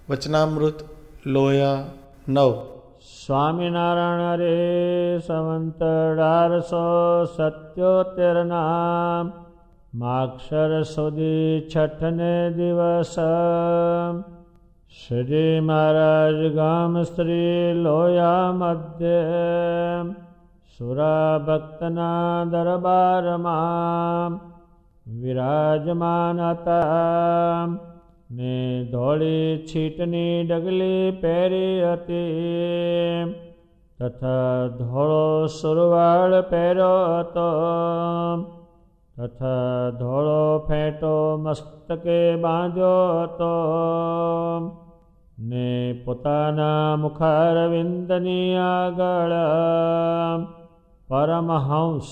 વચનામૃત લોયા 9. સ્વામિનારાયણ હરે સંવંત 1877 માક્ષર સુધી છઠને દિવસ શ્રી મહારાજ ગામ શ્રી લોયા મધ્ય સુરા ભક્તના દરબારમાં વિરાજમાન હતા ને ધોળી છીટની ડગલી પહેરી હતી તથા ધોળો સુરવાળ પહેર્યો હતો તથા ધોળો ફેંટો મસ્તકે બાંધ્યો હતો ને પોતાના મુખારવિંદની આગળ પરમહંસ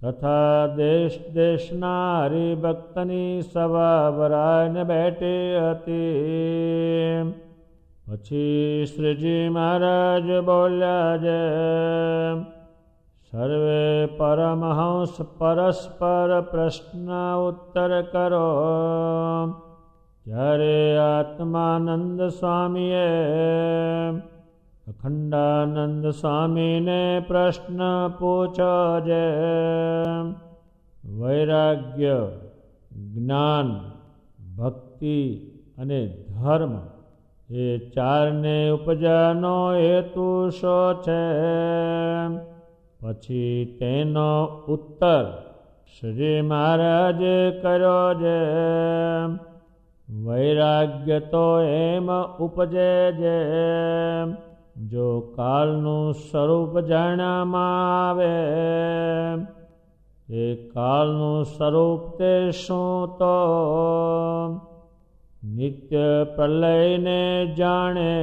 તથા દેશ દેશના હરિભક્તની સભા ભરાઈને બેઠી હતી. પછી શ્રીજી મહારાજ બોલ્યા છે, સર્વે પરમહંસ પરસ્પર પ્રશ્ન ઉત્તર કરો. ત્યારે આત્માનંદ સ્વામીએ અખંડાનંદ સ્વામીને પ્રશ્ન પૂછ્યો છે. વૈરાગ્ય, જ્ઞાન, ભક્તિ અને ધર્મ એ ચારને ઉપજાનો હેતુ શો છે? પછી તેનો ઉત્તર શ્રી મહારાજે કર્યો છે, વૈરાગ્ય તો એમ ઉપજે છે જો કાળનું સ્વરૂપ જાણવામાં આવે. એ કાળનું સ્વરૂપ તે શું? તો નિત્ય પ્રલયને જાણે,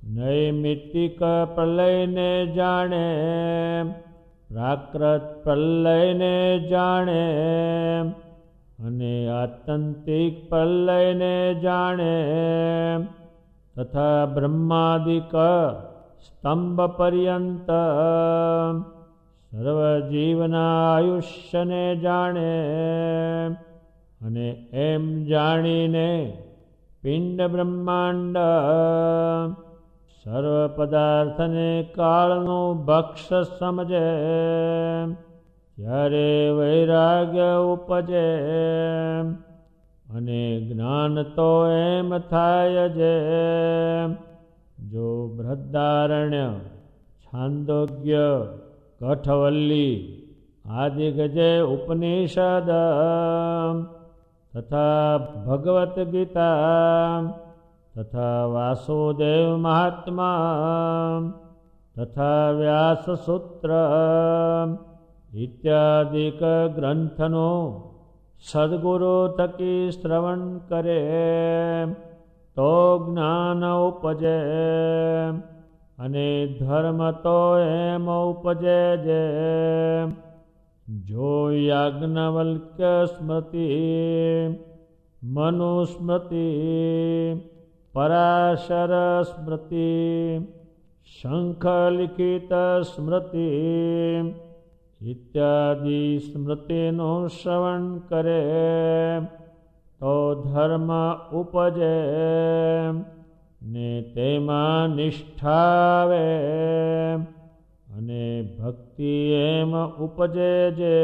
નૈમિત્તિક પ્રલયને જાણે, પ્રાકૃત પ્રલયને જાણે અને આત્યંતિક પ્રલયને જાણે તથા બ્રહ્માદિક સ્તંભ પર્યંત સર્વજીવના આયુષ્યને જાણે. અને એમ જાણીને પિંડ બ્રહ્માંડ સર્વ પદાર્થને કાળનું ભક્ષ સમજે. ત્યારે વૈરાગ્ય ઉપજે અને જ્ઞાન તો એમ થાય છે જો બૃહદારણ્ય, છાંદોગ્ય, કઠવલ્લી આદિક જે ઉપનિષદ તથા ભગવદ્ ગીતા તથા વાસુદેવ મહાત્મા તથા વ્યાસ સૂત્ર ઇત્યાદિક ગ્રંથનું સદગુરુ થકી શ્રવણ કરે તો જ્ઞાન ઉપજે. અને ધર્મ તો એમ ઉપજે છે જો યાજ્ઞવલ્ક્ય સ્મૃતિ, મનુસ્મૃતિ, પરાશર સ્મૃતિ, શંખલિખિત સ્મૃતિ ઇત્યાદિ સ્મૃતિનું શ્રવણ કરે તો ધર્મ ઉપજે ને તેમાં નિષ્ઠા આવે. અને ભક્તિ એમ ઉપજે છે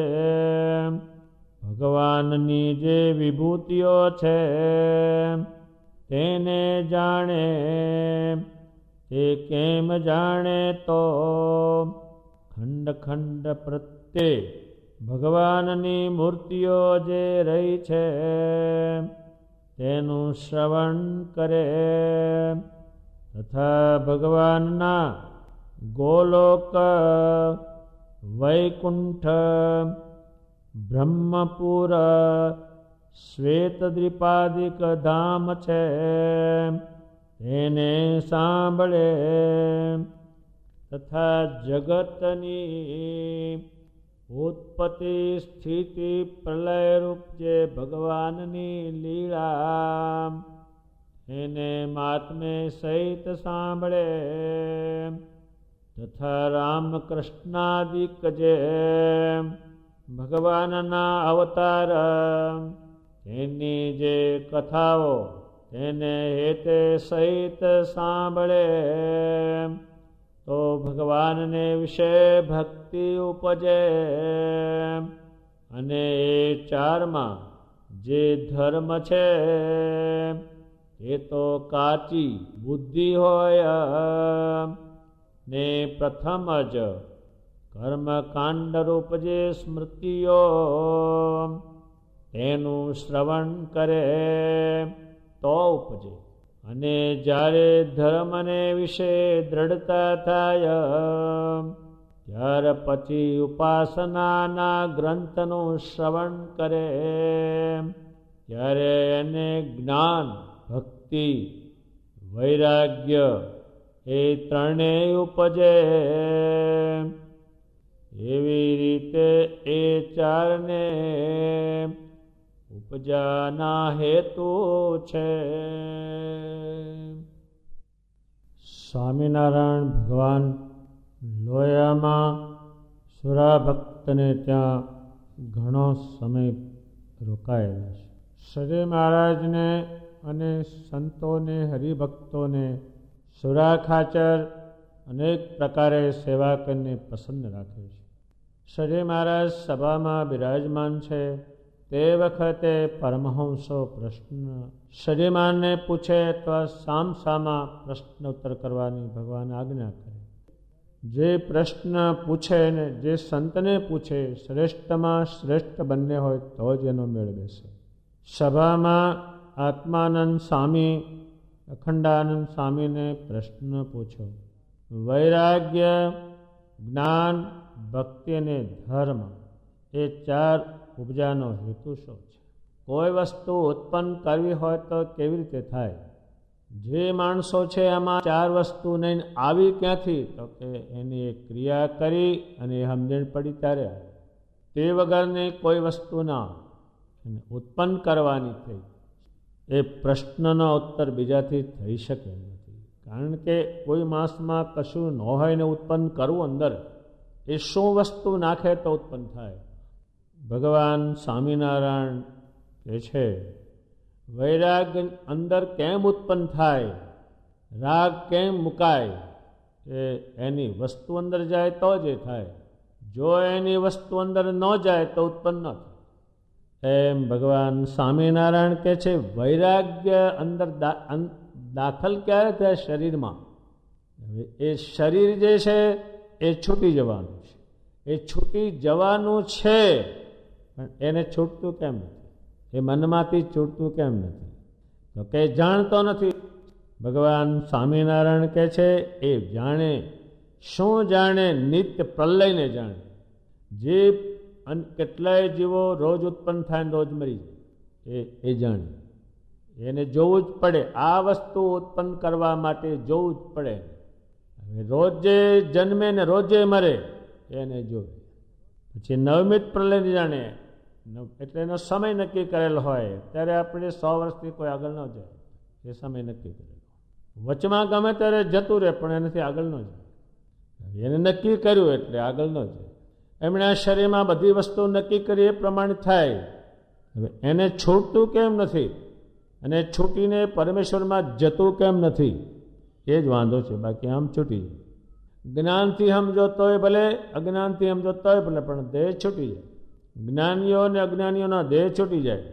ભગવાનની જે વિભૂતિઓ છે તેને જાણે. તે કેમ જાણે? તો ખંડ ખંડ પ્રત્યે ભગવાનની મૂર્તિઓ જે રહી છે તેનું શ્રવણ કરે તથા ભગવાનના ગોલોક, વૈકુંઠ, બ્રહ્મપુર, શ્વેતદ્વીપાદિક ધામ છે તેને સાંભળે તથા જગતની ઉત્પત્તિ, સ્થિતિ, પ્રલયરૂપ જે ભગવાનની લીલા એને મહાત્મે સહિત સાંભળે તથા રામકૃષ્ણાદિક જે ભગવાનના અવતાર એની જે કથાઓ તેને હેતે સહિત સાંભળે તો ભગવાનને વિશે ભક્તિ ઉપજે. અને એ ચારમાં જે ધર્મ છે એ તો કાચી બુદ્ધિ હોય ને પ્રથમ જ કર્મકાંડ રૂપ જે સ્મૃતિઓ તેનું શ્રવણ કરે તો ઉપજે. અને જ્યારે ધર્મને વિશે દ્રઢતા થાય ત્યાર પછી ઉપાસનાના ગ્રંથનું શ્રવણ કરે ત્યારે એને જ્ઞાન, ભક્તિ, વૈરાગ્ય એ ત્રણેય ઉપજે. એવી રીતે એ ચારને ઉપજાના હેતુ છે. સ્વામિનારાયણ ભગવાન લોયામાં સુરાભક્તને ત્યાં ઘણો સમય રોકાયેલા છે. શ્રી મહારાજને અને સંતોને, હરિભક્તોને સુરા ખાચર અનેક પ્રકારે સેવા કરીને પસંદ રાખે છે. શ્રી મહારાજ સભામાં બિરાજમાન છે તે વખતે પરમહંસો પ્રશ્ન શ્રીમાનને પૂછે તો સામસામા પ્રશ્ન ઉત્તર કરવાની ભગવાન આજ્ઞા કરે. જે પ્રશ્ન પૂછે ને જે સંતને પૂછે શ્રેષ્ઠમાં શ્રેષ્ઠ બંને હોય તો જ એનો મેળ બેસે. સભામાં આત્માનંદ સ્વામી, અખંડાનંદ સ્વામીને પ્રશ્ન પૂછ્યો, વૈરાગ્ય, જ્ઞાન, ભક્તિ અને ધર્મ એ ચાર ઉપજાનો હેતુ શું છે? કોઈ વસ્તુ ઉત્પન્ન કરવી હોય તો કેવી રીતે થાય? જે માણસો છે એમાં ચાર વસ્તુ નહીં આવી ક્યાંથી? તો કે એની એક ક્રિયા કરી અને સમજણ પડી ત્યારે તે વગરની કોઈ વસ્તુ ના એને ઉત્પન્ન કરવાની થઈ. એ પ્રશ્નનો ઉત્તર બીજાથી થઈ શકે નથી. કારણ કે કોઈ માસમાં કશું ન હોય ને ઉત્પન્ન કરવું અંદર, એ શું વસ્તુ નાખે તો ઉત્પન્ન થાય? ભગવાન સ્વામિનારાયણ કહે છે વૈરાગ અંદર કેમ ઉત્પન્ન થાય, રાગ કેમ મુકાય? એની વસ્તુ અંદર જાય તો જ થાય. જો એની વસ્તુ અંદર ન જાય તો ઉત્પન્ન ન થાય. એમ ભગવાન સ્વામિનારાયણ કહે છે વૈરાગ્ય અંદર દાખલ ક્યારે થાય? શરીરમાં. એ શરીર જે છે એ છૂટી જવાનું છે. એ છૂટી જવાનું છે પણ એને છૂટતું કેમ નથી? એ મનમાંથી છૂટતું કેમ નથી? તો કે જાણતો નથી. ભગવાન સ્વામિનારાયણ કહે છે એ જાણે. શું જાણે? નિત્ય પ્રલયને જાણે. જે કેટલાય જીવો રોજ ઉત્પન્ન થાય ને રોજ મરી જાય એ જાણે. એને જોવું જ પડે. આ વસ્તુ ઉત્પન્ન કરવા માટે જોવું જ પડે. રોજે જન્મે ને રોજે મરે એને જોવે. પછી નવમિત પ્રલય જાણે. એટલે એનો સમય નક્કી કરેલો હોય ત્યારે આપણે 100 વર્ષથી કોઈ આગળ ન જાય. એ સમય નક્કી કરેલો. વચમાં ગમે ત્યારે જતું રહે પણ એનાથી આગળ ન જાય. એને નક્કી કર્યું એટલે આગળ ન જાય. એમણે આ શરીરમાં બધી વસ્તુ નક્કી કરી એ પ્રમાણે થાય. હવે એને છૂટતું કેમ નથી? અને છૂટીને પરમેશ્વરમાં જતું કેમ નથી? એ જ વાંધો છે. બાકી આમ છૂટી જાય. જ્ઞાનથી સમજો તોય ભલે, અજ્ઞાનથી સમજો તોય ભલે, પણ દેહ છૂટી જાય. જ્ઞાનીઓ અને અજ્ઞાનીઓના દેહ છૂટી જાય.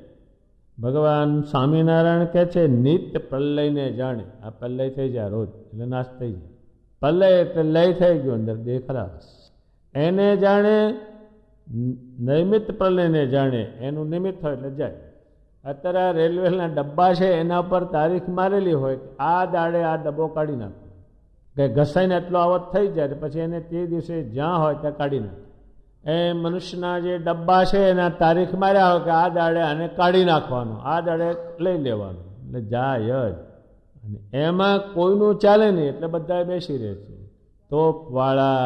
ભગવાન સ્વામિનારાયણ કહે છે નિત્ય પ્રલયને જાણે. આ પ્રલય થઈ જાય રોજ એટલે નાશ થઈ જાય. પ્રલય એટલે લય થઈ ગયો અંદર, દેહ ખલાસ. એને જાણે. નૈમિત પ્રલયને જાણે. એનું નિમિત્ત હોય એટલે જાય. અત્યારે રેલવેના ડબ્બા છે એના પર તારીખ મારેલી હોય કે આ દાડે આ ડબ્બો કાઢી નાખો. કે ઘસાઈને એટલો આવત થઈ જાય પછી એને તે દિવસે જ્યાં હોય ત્યાં કાઢી નાખે. એ મનુષ્યના જે ડબ્બા છે એના તારીખ માર્યા હોય કે આ દાડે આને કાઢી નાખવાનો, આ દાડે લઈ લેવાનું, એટલે જાય જ. અને એમાં કોઈનું ચાલે નહીં એટલે બધા બેસી રહે છે. તોપવાળા,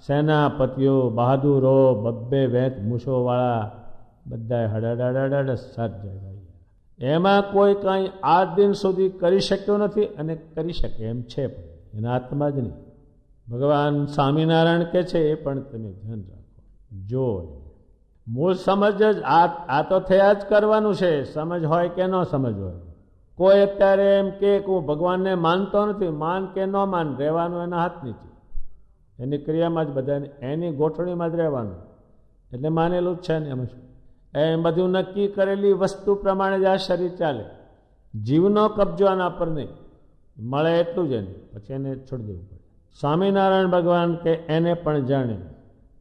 સેનાપતિઓ, બહાદુરો, બબ્બે વેત મૂછોવાળા બધા હડાડાડાડ સાત જાય. એમાં કોઈ કાંઈ આજ દિન સુધી કરી શક્યો નથી અને કરી શકે એમ છે પણ એના આત્મા જ નહીં. ભગવાન સ્વામિનારાયણ કહે છે એ પણ તમે ધ્યાન રાખો. જો મૂળ સમજ જ આ તો થયા જ કરવાનું છે. સમજ હોય કે ન સમજ હોય, કોઈ અત્યારે એમ કે હું ભગવાનને માનતો નથી, માન કે ન માન, રહેવાનું એના હાથ નીચે, એની ક્રિયામાં જ બધા, એની ગોઠવણીમાં જ રહેવાનું, એટલે માનેલું જ છે ને. એમાં શું એમ બધું નક્કી કરેલી વસ્તુ પ્રમાણે જ આ શરીર ચાલે. જીવનો કબજો આના પર નહીં, મળે એટલું જ એને, પછી એને છોડી દેવું પડે. સ્વામિનારાયણ ભગવાન કે એને પણ જાણે.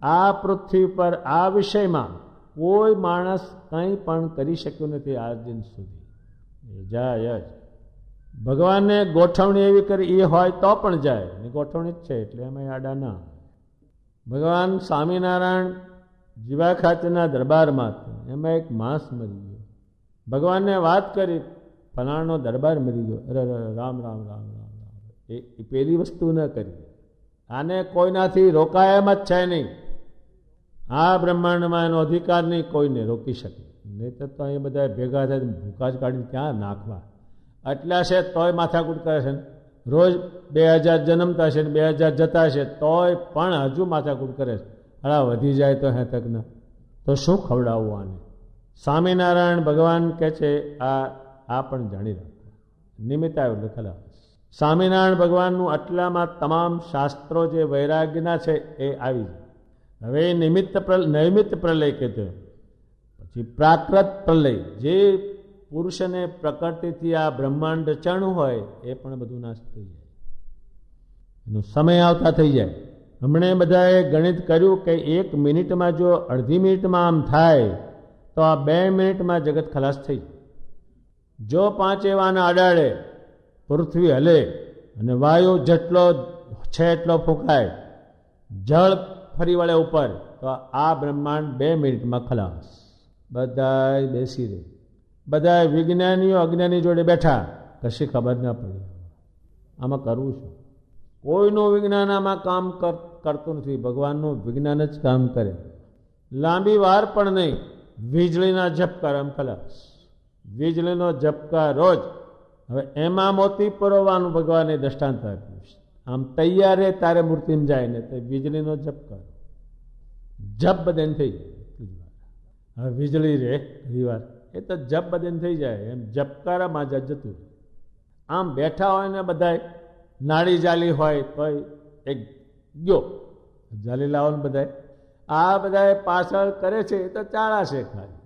આ પૃથ્વી પર આ વિષયમાં કોઈ માણસ કંઈ પણ કરી શક્યું નથી આજ દિન સુધી. એ જાય જ. ભગવાનને ગોઠવણી એવી કરી એ હોય તો પણ જાય, એની ગોઠવણી જ છે, એટલે એમાં આડા ના. ભગવાન સ્વામિનારાયણ જીવા ખાચરના દરબારમાં હતા, એમાં એક માણસ મરી ગયો. ભગવાનને વાત કરી, ફલાણનો દરબાર મરી ગયો. અરે રામ રામ રામ રામ રામ. એ પેલી વસ્તુ ન કરી. આને કોઈનાથી રોકાય એમ જ છે નહીં. આ બ્રહ્માંડમાં એનો અધિકાર નહીં કોઈને રોકી શકે. નહીં તો એ બધા ભેગા થાય ભૂકા જ કાઢીને ક્યાં નાખવા. એટલા છે તોય માથાકૂટ કરે છે. રોજ 2000 જન્મતા છે ને 2000 જતા છે, તોય પણ હજુ માથાકૂટ કરે છે. હળા વધી જાય તો હે તક ના, તો શું ખવડાવવું આને? સ્વામિનારાયણ ભગવાન કહે છે આ પણ જાણી રાખવા. નિમિત્ત આવ્યું એટલે ખલાસ. સ્વામિનારાયણ ભગવાનનું આટલામાં તમામ શાસ્ત્રો જે વૈરાગ્યના છે એ આવી જાય. હવે નૈમિત્ત પ્રલય કહેતો, પછી પ્રાકૃત પ્રલય, જે પુરુષને પ્રકૃતિથી આ બ્રહ્માંડ રચાણું હોય એ પણ બધું નાશ થઈ જાય, એનો સમય આવતા થઈ જાય. હમણે બધાએ ગણિત કર્યું કે 1 મિનિટમાં જો અડધી મિનિટમાં આમ થાય તો આ 2 મિનિટમાં જગત ખલાસ થઈ જાય. જો 5 એવાના અડાડે પૃથ્વી હલે અને વાયુ જેટલો છે એટલો ફૂંકાય, જળ ફરી વળે ઉપર, તો આ બ્રહ્માંડ 2 મિનિટમાં ખલાસ. બધા બેસી રહે. બધા વિજ્ઞાનીઓ અજ્ઞાની જોડે બેઠા, કશી ખબર ના પડી આમાં કરવું શું. કોઈનું વિજ્ઞાન આમાં કામ કરતું નથી, ભગવાનનું વિજ્ઞાન જ કામ કરે. લાંબી વાર પણ નહીં, વીજળીના ઝબકા આમ ખલાસ. વીજળીનો ઝબકા રોજ. હવે એમાં મોતી પરોવાનું ભગવાને દ્રષ્ટાંત આપ્યું છે. આમ તૈયાર રહે તારે મૂર્તિમાં જાય ને તો વીજળીનો ઝબકા જબ બદન થઈ જાય. હવે વીજળી રે ઘણી વાર એ તો જબ બદન થઈ જાય, એમ ઝબકારામાં જતું. આમ બેઠા હોય ને બધા નાળી જાલી હોય તો એક ગયો જાલી લાવો ને બધા આ બધા પાછળ કરે છે એ તો ચાળા છે ખાલી,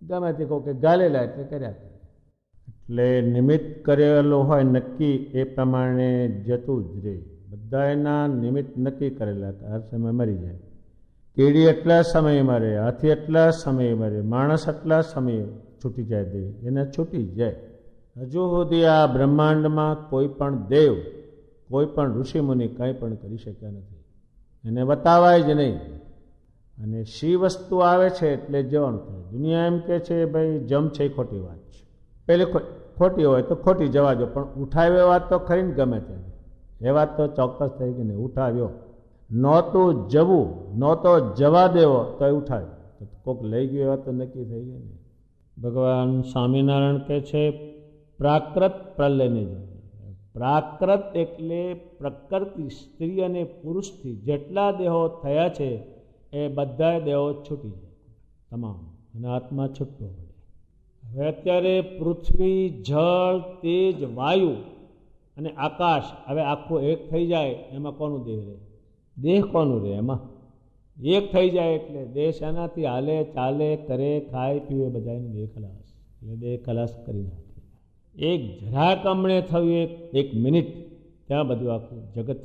ગમે તે કહો કે ગાલેલા એટલે કર્યા. એટલે નિમિત્ત કરેલું હોય નક્કી એ પ્રમાણે જતું જ રહે. બધા એના નિમિત્ત નક્કી કરેલા, હર સમય મરી જાય. કીડી એટલા સમય મરે, હાથી એટલા સમય મરે, માણસ એટલા સમય છૂટી જાય, દે એને છૂટી જાય. હજુ સુધી આ બ્રહ્માંડમાં કોઈ પણ દેવ, કોઈ પણ ઋષિમુનિ કંઈ પણ કરી શક્યા નથી, એને બતાવાય જ નહીં. અને શી વસ્તુ આવે છે એટલે જવાનું થાય. દુનિયા એમ કે છે ભાઈ જમ છે, ખોટી વાત છે. પેલી ખોટી હોય તો ખોટી જવા દો, પણ ઉઠાવ્યો વાત તો ખરી ને ગમે તે, એ વાત તો ચોક્કસ થઈ ગઈ ને. ઉઠાવ્યો નહોતું જવું, નહોતો જવા દેવો તો એ ઉઠાવ્યો, તો કોઈક લઈ ગયો એ વાત તો નક્કી થઈ ગઈ ને. ભગવાન સ્વામિનારાયણ કહે છે પ્રાકૃત પ્રલયને જાણે. પ્રાકૃત એટલે પ્રકૃતિ, સ્ત્રી અને પુરુષથી જેટલા દેહો થયા છે એ બધા દેહો છૂટી જાય તમામ, અને આત્મા છૂટતો પડે. હવે અત્યારે પૃથ્વી, જળ, તેજ, વાયુ અને આકાશ, હવે આખું એક થઈ જાય એમાં કોનું દેહ રહે? દેહ કોનું રહે એમાં? એક થઈ જાય એટલે દેહ એનાથી હાલે, ચાલે, કરે, ખાય, પીવે, બધાને દેહ ખલાસ. એટલે દેહ ખલાસ કરી નાખે. એક જરા કમણે થયું, એક મિનિટ, ત્યાં બધું આખું જગત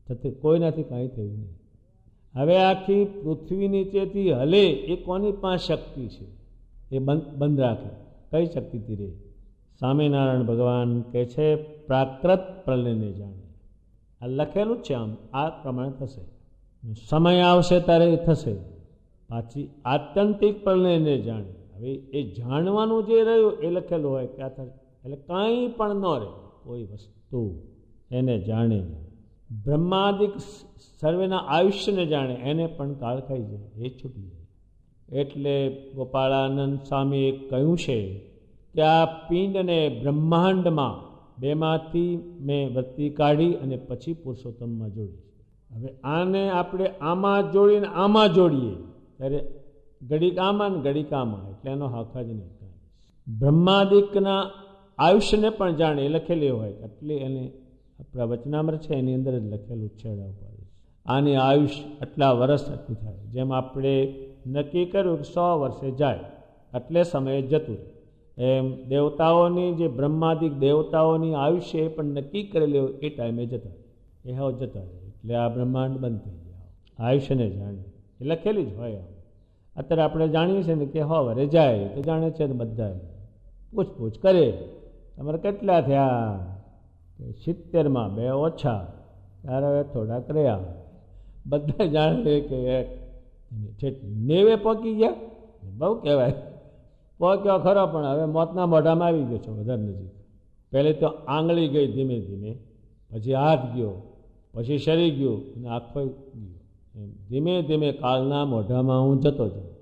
થતરી કોઈનાથી કાંઈ થયું નહીં. હવે આખી પૃથ્વી નીચેથી હલે એ કોની પાસે શક્તિ છે? એ બંધ રાખે. કઈ શક્તિથી રહે? સ્વામિનારાયણ ભગવાન કહે છે પ્રાકૃત પ્રલયને જાણે. આ લખેલું જ છે, આમ આ પ્રમાણે થશે. સમય આવશે ત્યારે એ થશે. પાછી આત્યંતિક પ્રલયને જાણે. હવે એ જાણવાનું જે રહ્યું એ લખેલું હોય કે આ થશે, એટલે કાંઈ પણ ન રહે કોઈ વસ્તુ, એને જાણે. બ્રહ્માદિક સર્વેના આયુષ્યને જાણે, એને પણ કાળ ખાઈ જાય, એ છૂટી જાય. એટલે ગોપાળાનંદ સ્વામીએ કહ્યું છે કે આ પિંડને બ્રહ્માંડમાં બેમાંથી મેં વૃત્તિ કાઢી અને પછી પુરુષોત્તમમાં જોડી. હવે આને આપણે આમાં જોડીને આમાં જોડીએ ત્યારે ઘડીક આમાં ને ઘડીક આમાં, એટલે એનો હક જ નહીં. બ્રહ્માદિકના આયુષ્યને પણ જાણે એ લખેલી હોય એટલે એને આપણા વચનામૃત છે એની અંદર જ લખેલું છેડા ઉપર આની આયુષ્ય આટલા વર્ષ એટલું થાય. જેમ આપણે નક્કી કર્યું કે 100 વર્ષે જાય એટલે સમયે જતું રહે, એમ દેવતાઓની જે બ્રહ્માદિક દેવતાઓની આયુષ્ય એ પણ નક્કી કરેલી હોય એ ટાઈમે જતા રહે, એ હવે જતા રહે. એટલે આ બ્રહ્માંડ બંધ થઈ ગયા. આયુષ્યને જાણે એ લખેલી જ હોય. અત્યારે આપણે જાણીએ છીએ ને કે વરે જાય તો જાણે છે ને બધા પૂછપૂછ કરે, તમારે કેટલા થયા? 70માં 2 ઓછા, ત્યારે હવે થોડાક રહ્યા. બધા જાણે કે 90 પહોંચી ગયા, બહુ કહેવાય. પહોંચ્યો ખરો પણ હવે મોતના મોઢામાં આવી ગયો છો વધારે નજીક. પહેલે તો આંગળી ગઈ ધીમે ધીમે, પછી હાથ ગયો, પછી શરીર ગયું અને આખો ગયો. એમ ધીમે ધીમે કાળના મોઢામાં હું જતો જાઉં છું.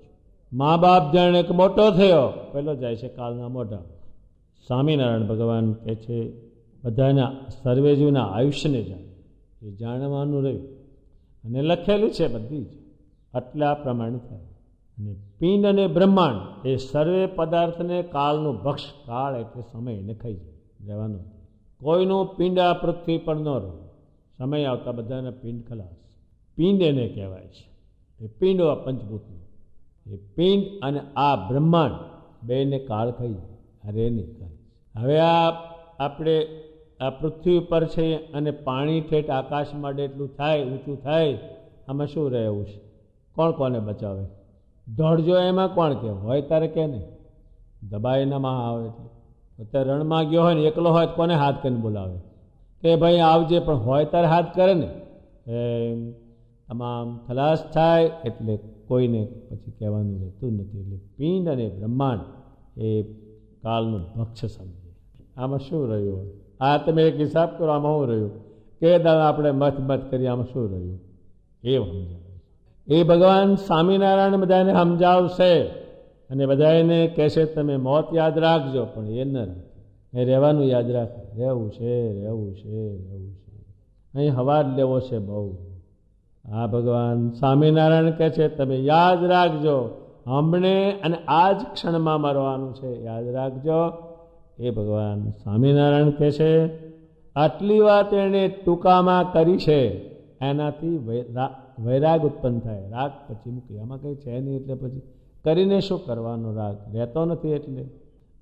મા બાપ જાણે કે મોટો થયો, પહેલો જાય છે કાળના મોઢામાં. સ્વામિનારાયણ ભગવાન કહે છે બધાના સર્વેજીવના આયુષ્યને જાણે, એ જાણવાનું રહ્યું અને લખેલું છે બધી જ આટલા પ્રમાણે થાય. અને પિંડ અને બ્રહ્માંડ એ સર્વે પદાર્થને કાળનું ભક્ષ, કાળ એટલે સમય એને ખાઈ જાય રહેવાનો. કોઈનું પિંડ આ પૃથ્વી પર ન રહે, સમય આવતા બધાના પિંડ ખલાસ. પિંડ એને કહેવાય છે. એ પિંડો આ પંચભૂતનો, એ પિંડ અને આ બ્રહ્માંડ બેને કાળ ખાઈ જાય, અરે નહીં ખાય. હવે આપણે આ પૃથ્વી ઉપર છે અને પાણી ઠેઠ આકાશમાં એટલું થાય, ઊંચું થાય, આમાં શું રહે એવું છે? કોણ કોને બચાવે? દોડજો એમાં કોણ કે હોય તારે કે નહીં, દબાઈ ના આવે. એટલે અત્યારે રણમાં ગયો હોય ને એકલો હોય તો કોને હાથ કરીને બોલાવે કે ભાઈ આવજે, પણ હોય તારે હાથ કરે ને. એમ તમામ ખલાસ થાય એટલે કોઈને પછી કહેવાનું રહેતું નથી. એટલે પિંડ અને બ્રહ્માંડ એ કાળનું ભક્ષ સમજે. આમાં શું રહ્યું હોય? આ તમે એક હિસાબ કરો, આમાં શું રહ્યું? કે દાદા આપણે મત કરી આમાં શું રહ્યું એ સમજાવે. એ ભગવાન સ્વામિનારાયણ બધાને સમજાવશે અને બધાને કહેશે તમે મોત યાદ રાખજો, પણ એ ન રાખે, એ રહેવાનું યાદ રાખે. રહેવું છે, રહેવું છે, રહેવું છે. અહીં હવા જ લેવો છે બહુ. આ ભગવાન સ્વામિનારાયણ કહે છે તમે યાદ રાખજો, હમણે અને આ જ ક્ષણમાં મરવાનું છે, યાદ રાખજો. એ ભગવાન સ્વામિનારાયણ કહે છે આટલી વાત એણે ટૂંકામાં કરી છે, એનાથી વૈરાગ ઉત્પન્ન થાય. રાગ પછી મૂકી, આમાં કંઈ છે નહીં, એટલે પછી કરીને શું કરવાનો? રાગ રહેતો નથી. એટલે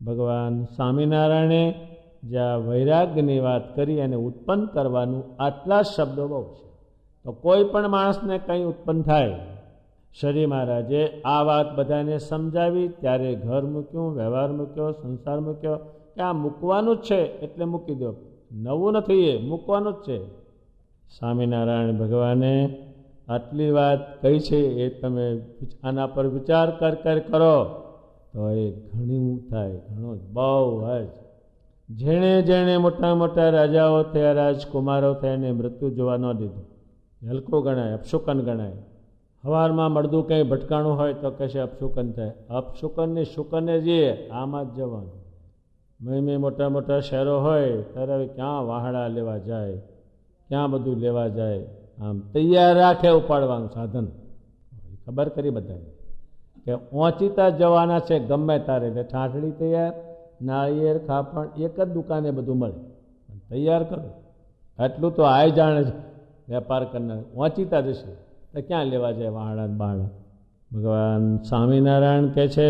ભગવાન સ્વામિનારાયણે જ્યાં વૈરાગ્યની વાત કરી એને ઉત્પન્ન કરવાનું આટલા શબ્દો બહુ છે. તો કોઈ પણ માણસને કંઈ ઉત્પન્ન થાય. શ્રી મહારાજે આ વાત બધાને સમજાવી, ત્યારે ઘર મૂક્યું, વ્યવહાર મૂક્યો, સંસાર મૂક્યો, કે આ મૂકવાનું જ છે એટલે મૂકી દો, નવું નથી, એ મૂકવાનું જ છે. સ્વામિનારાયણ ભગવાને આટલી વાત કહી છે, એ તમે આના પર વિચાર કરો તો એ ઘણું થાય, ઘણો બહુ જ. જેણે જેણે મોટા મોટા રાજાઓ થયા, રાજકુમારો થયા, એને મૃત્યુ જોવા ન દીધું. હલકો ગણાય, અપશુકન ગણાય. હવારમાં મળદું કંઈ ભટકાણું હોય તો કહેશે અપશુકન થાય. અપશુકનને શુકને જઈએ, આમાં જ જવાનું. મેં મોટા મોટા શહેરો હોય ત્યારે ક્યાં વાહડા લેવા જાય, ક્યાં બધું લેવા જાય, આમ તૈયાર રાખે ઉપાડવાનું સાધન. ખબર કરી બધાને કે ઓચિતા જવાના છે ગમે તારે, એટલે ઠાઠડી તૈયાર, નાળિયેર, ખાપણ એક જ દુકાને બધું મળે, તૈયાર કરો. આટલું તો આય જાણે છે વેપાર કરનાર. ઓચિતા જશે તો ક્યાં લેવા જાય વાહડા બાહડા? ભગવાન સ્વામિનારાયણ કહે છે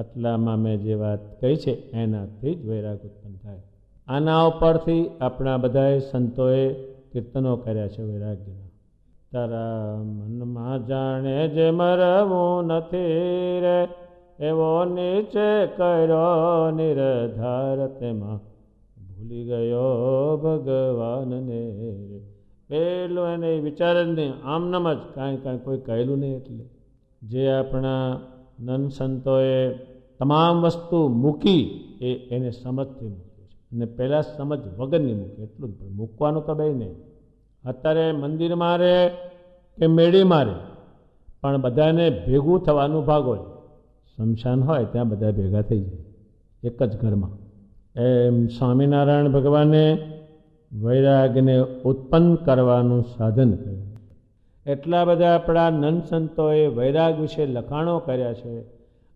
આટલામાં મેં જે વાત કહી છે એનાથી જ વૈરાગ ઉત્પન્ન થાય. આના ઉપરથી આપણા બધાએ સંતોએ કીર્તનો કર્યા છે વૈરાગ્યના. તારા મનમાં જાણે જે મરવું નથી રે, એવો નીચે કર્યો નિર્ધાર, તેમાં ભૂલી ગયો ભગવાનને. પેલું એને વિચાર જ નહીં, આમનામ જ કાંઈ કોઈ કહેલું નહીં. એટલે જે આપણા નન સંતોએ તમામ વસ્તુ મૂકી એને સમજથી મૂકી છે, અને પહેલાં સમજ વગરની મૂકી. એટલું જ મૂકવાનું તો બે નહીં. અત્યારે મંદિરમાં રહે કે મેળીમાં રહે, પણ બધાને ભેગું થવાનું ભાગ હોય. શમશાન હોય ત્યાં બધા ભેગા થઈ જાય એક જ ઘરમાં. એમ સ્વામિનારાયણ ભગવાને વૈરાગને ઉત્પન્ન કરવાનું સાધન કર્યું. એટલા બધા આપણા નન સંતોએ વૈરાગ વિશે લખાણો કર્યા છે,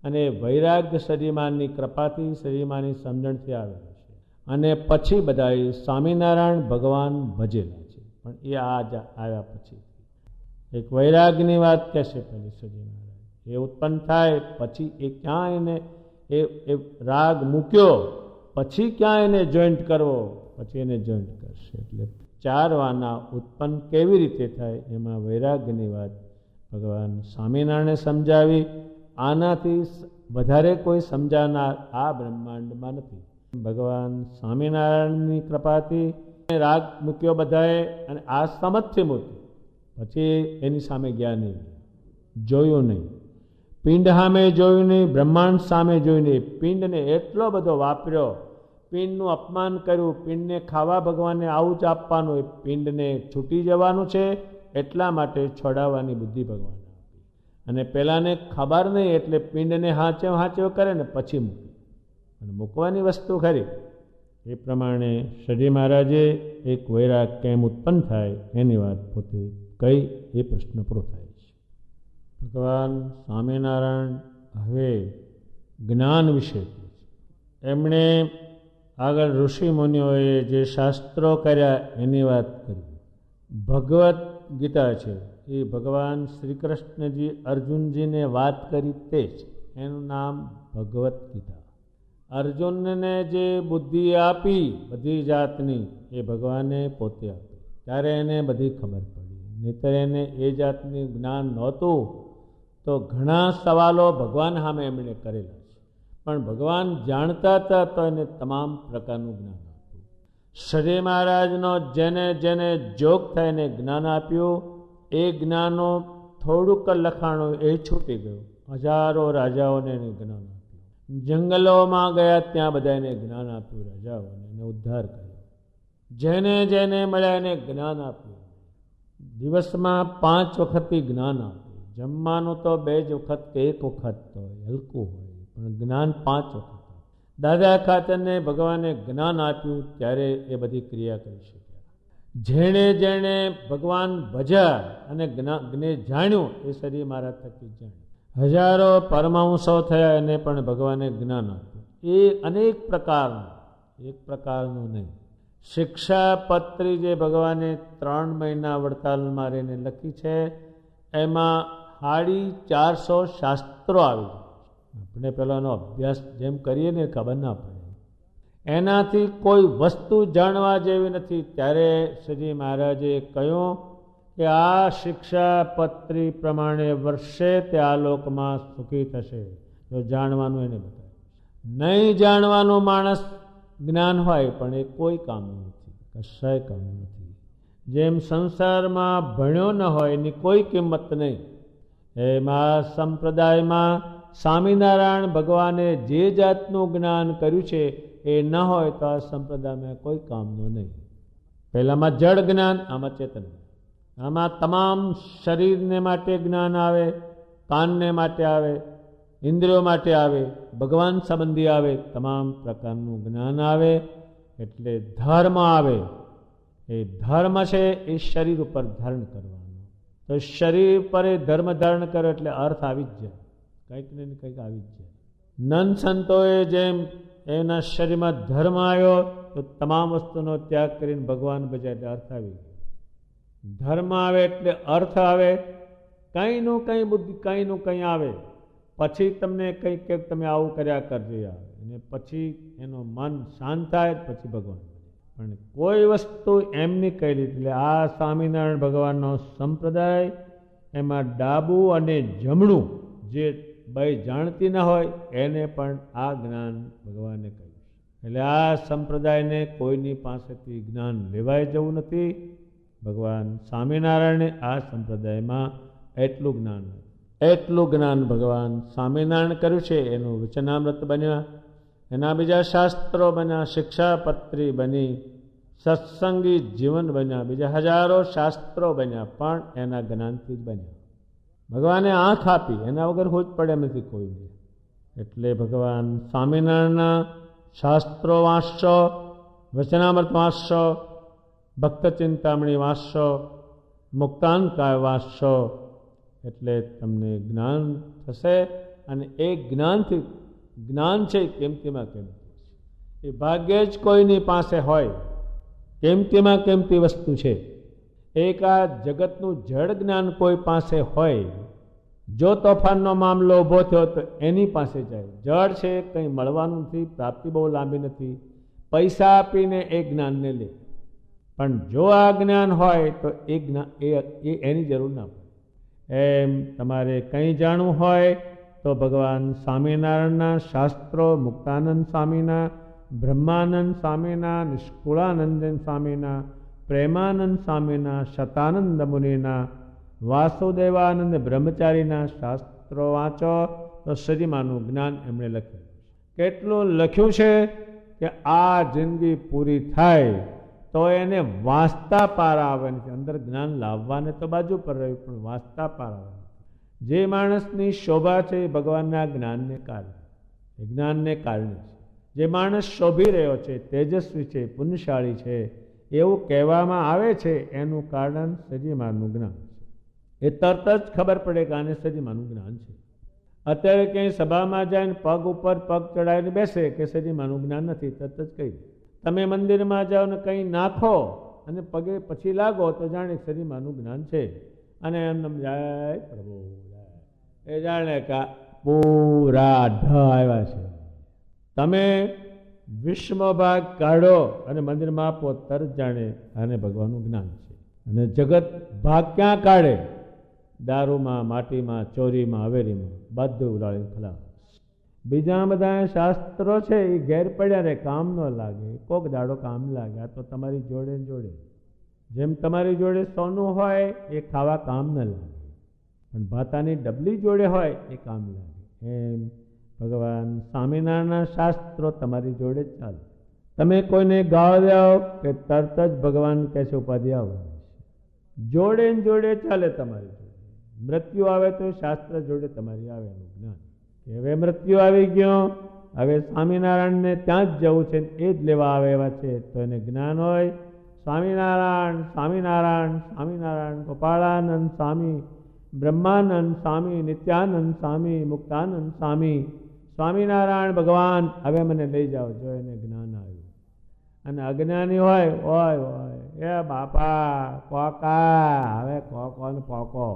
અને વૈરાગ શ્રીમાનની કૃપાથી, શ્રીમાનની સમજણથી આવેલું છે. અને પછી બધા સ્વામિનારાયણ ભગવાન ભજેલા છે. પણ એ આવ્યા પછી એક વૈરાગની વાત કહેશે પેલી સજી મહારાજ. એ ઉત્પન્ન થાય પછી એ ક્યાં એને એ રાગ મૂક્યો પછી ક્યાં એને જોઈન્ટ કરવો, પછી એને જોઈન્ટ કરશે. એટલે 4 વાના ઉત્પન્ન કેવી રીતે થાય એમાં વૈરાગ્યની વાત ભગવાન સ્વામિનારાયણે સમજાવી. આનાથી વધારે કોઈ સમજાનાર આ બ્રહ્માંડમાં નથી. ભગવાન સ્વામિનારાયણની કૃપાથી રાગ મૂક્યો બધાએ અને આ સમજથી મૂક્યો. પછી એની સામે ગયા નહીં, જોયું નહીં. પિંડ સામે જોયું નહીં, બ્રહ્માંડ સામે જોયું નહીં. પિંડને એટલો બધો વાપર્યો, પિંડનું અપમાન કર્યું. પિંડને ખાવા ભગવાનને આવું જ આપવાનું, એ પિંડને છૂટી જવાનું છે એટલા માટે છોડાવવાની બુદ્ધિ ભગવાને આપી. અને પેલાને ખબર નહીં એટલે પિંડને હાંચેવ કરે ને પછી મૂકે. અને મૂકવાની વસ્તુ ખરી. એ પ્રમાણે શ્રીજી મહારાજે એક વૈરાગ કેમ ઉત્પન્ન થાય એની વાત પોતે કઈ એ પ્રશ્ન પૂરો થાય છે. ભગવાન સ્વામિનારાયણ હવે જ્ઞાન વિશે કહે છે. એમણે આગળ ઋષિ મુનિઓએ જે શાસ્ત્રો કર્યા એની વાત કરી. ભગવદ્ ગીતા છે એ ભગવાન શ્રી કૃષ્ણજી અર્જુનજીને વાત કરી તે જ એનું નામ ભગવદ્ ગીતા. અર્જુનને જે બુદ્ધિ આપી બધી જાતની એ ભગવાને પોતે આપી. ત્યારે એને બધી ખબર પડી. નહીતર એને એ જાતનું જ્ઞાન નહોતું તો ઘણા સવાલો ભગવાન સામે એમણે કરેલા છે. પણ ભગવાન જાણતા હતા તો એને તમામ પ્રકારનું જ્ઞાન આપ્યું. શ્રી મહારાજનો જેને જેને જોગ થાય એને જ્ઞાન આપ્યું. એ જ્ઞાનો થોડુંક લખાણું એ છૂટી ગયું. હજારો રાજાઓને એને જ્ઞાન આપ્યું. જંગલોમાં ગયા ત્યાં બધા એને જ્ઞાન આપ્યું. રાજાઓને એને ઉદ્ધાર કર્યો. જેને જેને મળ્યા એને જ્ઞાન આપ્યું. દિવસમાં 5 વખતથી જ્ઞાન આપ્યું. જમવાનું તો 2 જ વખત કે 1 વખત તો હલકું હોય, પણ જ્ઞાન 5 વખત. દાદા ખાતરને ભગવાને જ્ઞાન આપ્યું ત્યારે એ બધી ક્રિયા કરી શક્યા. જેણે જેણે ભગવાન ભજ્યા અને જ્ઞાન જાણ્યું એ શરીર મારા થકી જાણ્યું. હજારો પરમહંસો થયા એને પણ ભગવાને જ્ઞાન આપ્યું. એ અનેક પ્રકારનું, એક પ્રકારનું નહીં. શિક્ષાપત્રી જે ભગવાને 3 મહિના વડતાલ મારીને લખી છે એમાં 450 શાસ્ત્રો આવી જાય. આપણે પેલાનો અભ્યાસ જેમ કરીએ ને ખબર ના પડે. એનાથી કોઈ વસ્તુ જાણવા જેવી નથી. ત્યારે શ્રીજી મહારાજે કહ્યું કે આ શિક્ષાપત્રી પ્રમાણે વર્ષે તે આ લોકમાં સુખી થશે જો જાણવાનું એને બતાવે. નહીં જાણવાનું માણસ જ્ઞાન હોય પણ એ કોઈ કામનું નથી, કશાય કામનું નથી. જેમ સંસારમાં ભણ્યો ન હોય એની કોઈ કિંમત નહીં. એમાં સંપ્રદાયમાં સ્વામિનારાયણ ભગવાને જે જાતનું જ્ઞાન કર્યું છે એ ન હોય તો આ સંપ્રદાયમાં કોઈ કામનું નહીં. પહેલામાં જડ જ્ઞાન, આમાં ચેતન. આમાં તમામ શરીરને માટે જ્ઞાન આવે, કાનને માટે આવે, ઇન્દ્રિયો માટે આવે, ભગવાન સંબંધી આવે, તમામ પ્રકારનું જ્ઞાન આવે. એટલે ધર્મ આવે. એ ધર્મ છે એ શરીર ઉપર ધારણ કરવાનો. તો શરીર પર એ ધર્મ ધારણ કરો એટલે અર્થ આવી જ જાય, કંઈક ને કંઈક આવી જ જાય. નંદ સંતોએ જેમ એના શરીરમાં ધર્મ આવ્યો તો તમામ વસ્તુનો ત્યાગ કરીને ભગવાન ભજ્યા એટલે અર્થ આવી ગયો. ધર્મ આવે એટલે અર્થ આવે. કંઈનું કંઈ બુદ્ધિ કંઈનું કંઈ આવે પછી તમને કંઈક કંઈક તમે આવું કર્યા કરજે આવે અને પછી એનું મન શાંત થાય પછી ભગવાન. પણ કોઈ વસ્તુ એમની કહી લીધી. એટલે આ સ્વામિનારાયણ ભગવાનનો સંપ્રદાય એમાં ડાબું અને જમણું જે બે જાણતી ન હોય એને પણ આ જ્ઞાન ભગવાને કહ્યું. એટલે આ સંપ્રદાયને કોઈની પાસેથી જ્ઞાન લેવાય જવું નથી. ભગવાન સ્વામિનારાયણે આ સંપ્રદાયમાં એટલું જ્ઞાન ભગવાન સ્વામિનારાયણ કર્યું છે. એનું વચનામૃત બન્યા, એના બીજા શાસ્ત્રો બન્યા, શિક્ષાપત્રી બની, સત્સંગી જીવન બન્યા, બીજા હજારો શાસ્ત્રો બન્યા પણ એના જ્ઞાનથી જ બન્યા. ભગવાને આંખ આપી, એના વગર હોજ પડે નથી કોઈને. એટલે ભગવાન સ્વામિનારાયણના શાસ્ત્રો વાંચશો, વચનામૃત વાંચશો, ભક્ત ચિંતામણી વાંચશો, મુક્તાંતકાય વાંચશો એટલે તમને જ્ઞાન થશે. અને એ જ્ઞાનથી જ્ઞાન છે કેમતીમાં કેમ એ ભાગ્યે જ કોઈની પાસે હોય. કિંમતીમાં કિંમતી વસ્તુ છે. એક આ જગતનું જળ જ્ઞાન કોઈ પાસે હોય, જો તોફાનનો મામલો ઊભો થયો તો એની પાસે જાય. જળ છે, કંઈ મળવાનું નથી, પ્રાપ્તિ બહુ લાંબી નથી, પૈસા આપીને એ જ્ઞાનને લે. પણ જો આ જ્ઞાન હોય તો એ જ્ઞાન એની જરૂર ના પડે. એમ તમારે કંઈ જાણવું હોય તો ભગવાન સ્વામિનારાયણના શાસ્ત્રો, મુક્તાનંદ સ્વામીના, બ્રહ્માનંદ સ્વામીના, નિષ્કુળાનંદ સ્વામીના, પ્રેમાનંદ સ્વામીના, શતાનંદ મુનિના, વાસુદેવાનંદ બ્રહ્મચારીના શાસ્ત્રો વાંચો તો સજીમાનું જ્ઞાન એમણે લખ્યું. કેટલું લખ્યું છે કે આ જિંદગી પૂરી થાય તો એને વાંચતા પાર આવે છે. અંદર જ્ઞાન લાવવાને તો બાજુ પર રહ્યું, પણ વાંચતા પાર આવે. જે માણસની શોભા છે એ ભગવાનના જ્ઞાનને કારણે, એ જ્ઞાનને કારણે છે. જે માણસ શોભી રહ્યો છે, તેજસ્વી છે, પુણ્યશાળી છે એવું કહેવામાં આવે છે, એનું કારણ સજીમાનું જ્ઞાન છે. એ તરત જ ખબર પડે કે આને સજીમાનું જ્ઞાન છે. અત્યારે ક્યાંય સભામાં જાય પગ ઉપર પગ ચડાવીને બેસે કે સજીમાનું જ્ઞાન નથી, તરત જ કહી દે. તમે મંદિરમાં જાઓ ને કંઈ નાખો અને પગે પછી લાગો તો જાણે સજીમાનું જ્ઞાન છે. અને એમને જાય પ્રભુ એ જાણે કે પૂરા ઢ આવ્યા છે. તમે વિશ્વ ભાગ કાઢો અને મંદિરમાં આપો, તરત જાણે આને ભગવાનનું જ્ઞાન છે. અને જગત ભાગ ક્યાં કાઢે? દારૂમાં, માટીમાં, ચોરીમાં, હવેલીમાં, બધું ઉડાડી ખલાસ. બીજા બધા શાસ્ત્રો છે એ ઘેર પડ્યા રે, કામ ન લાગે. કોક દાડો કામ લાગે. આ તો તમારી જોડે જોડે. જેમ તમારી જોડે સોનું હોય એ ખાવા કામ ન લાગે, પણ ભાતાની ડબલી જોડે હોય એ કામ લાગે. એમ ભગવાન સ્વામિનારાયણના શાસ્ત્રો તમારી જોડે જ ચાલે. તમે કોઈને ગાળ જાઓ કે તરત જ ભગવાન કહે છે ઉપાધિ આવવાની છે. જોડે ને જોડે ચાલે તમારી જોડે. મૃત્યુ આવે તો શાસ્ત્ર જોડે તમારી આવે એનું જ્ઞાન. હવે મૃત્યુ આવી ગયો, હવે સ્વામિનારાયણને ત્યાં જ જવું છે, એ જ લેવા આવે એવા છે, તો એને જ્ઞાન હોય. સ્વામિનારાયણ સ્વામિનારાયણ સ્વામિનારાયણ, ગોપાળાનંદ સ્વામી, બ્રહ્માનંદ સ્વામી, નિત્યાનંદ સ્વામી, મુક્તાનંદ સ્વામી, સ્વામિનારાયણ ભગવાન હવે મને લઈ જાઓ, જો એને જ્ઞાન આવ્યું. અને અજ્ઞાની હોય હોય હોય એ બાપા કોકા, હવે કોકો ને પોકો,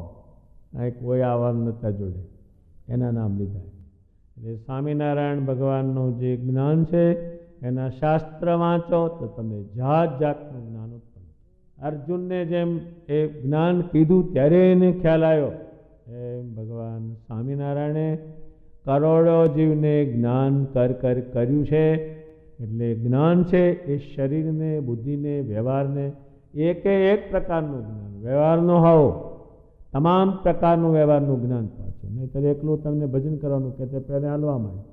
અહીં કોઈ આવવાનું નતા જોડે, એના નામ લીધા. એટલે સ્વામિનારાયણ ભગવાનનું જે જ્ઞાન છે એના શાસ્ત્ર વાંચો તો તમે જાત જાતનું જ્ઞાન ઉત્પન્ન. અર્જુનને જેમ એ જ્ઞાન કીધું ત્યારે એને ખ્યાલ આવ્યો, એમ ભગવાન સ્વામિનારાયણે કરોડો જીવને જ્ઞાન કર્યું છે. એટલે જ્ઞાન છે એ શરીરને, બુદ્ધિને, વ્યવહારને, એકે એક પ્રકારનું જ્ઞાન. વ્યવહારનો હોવો, તમામ પ્રકારનું વ્યવહારનું જ્ઞાન પાછું, નહીંતર એકલું તમને ભજન કરવાનું કે તે પહેલાં હાલવા માંડે.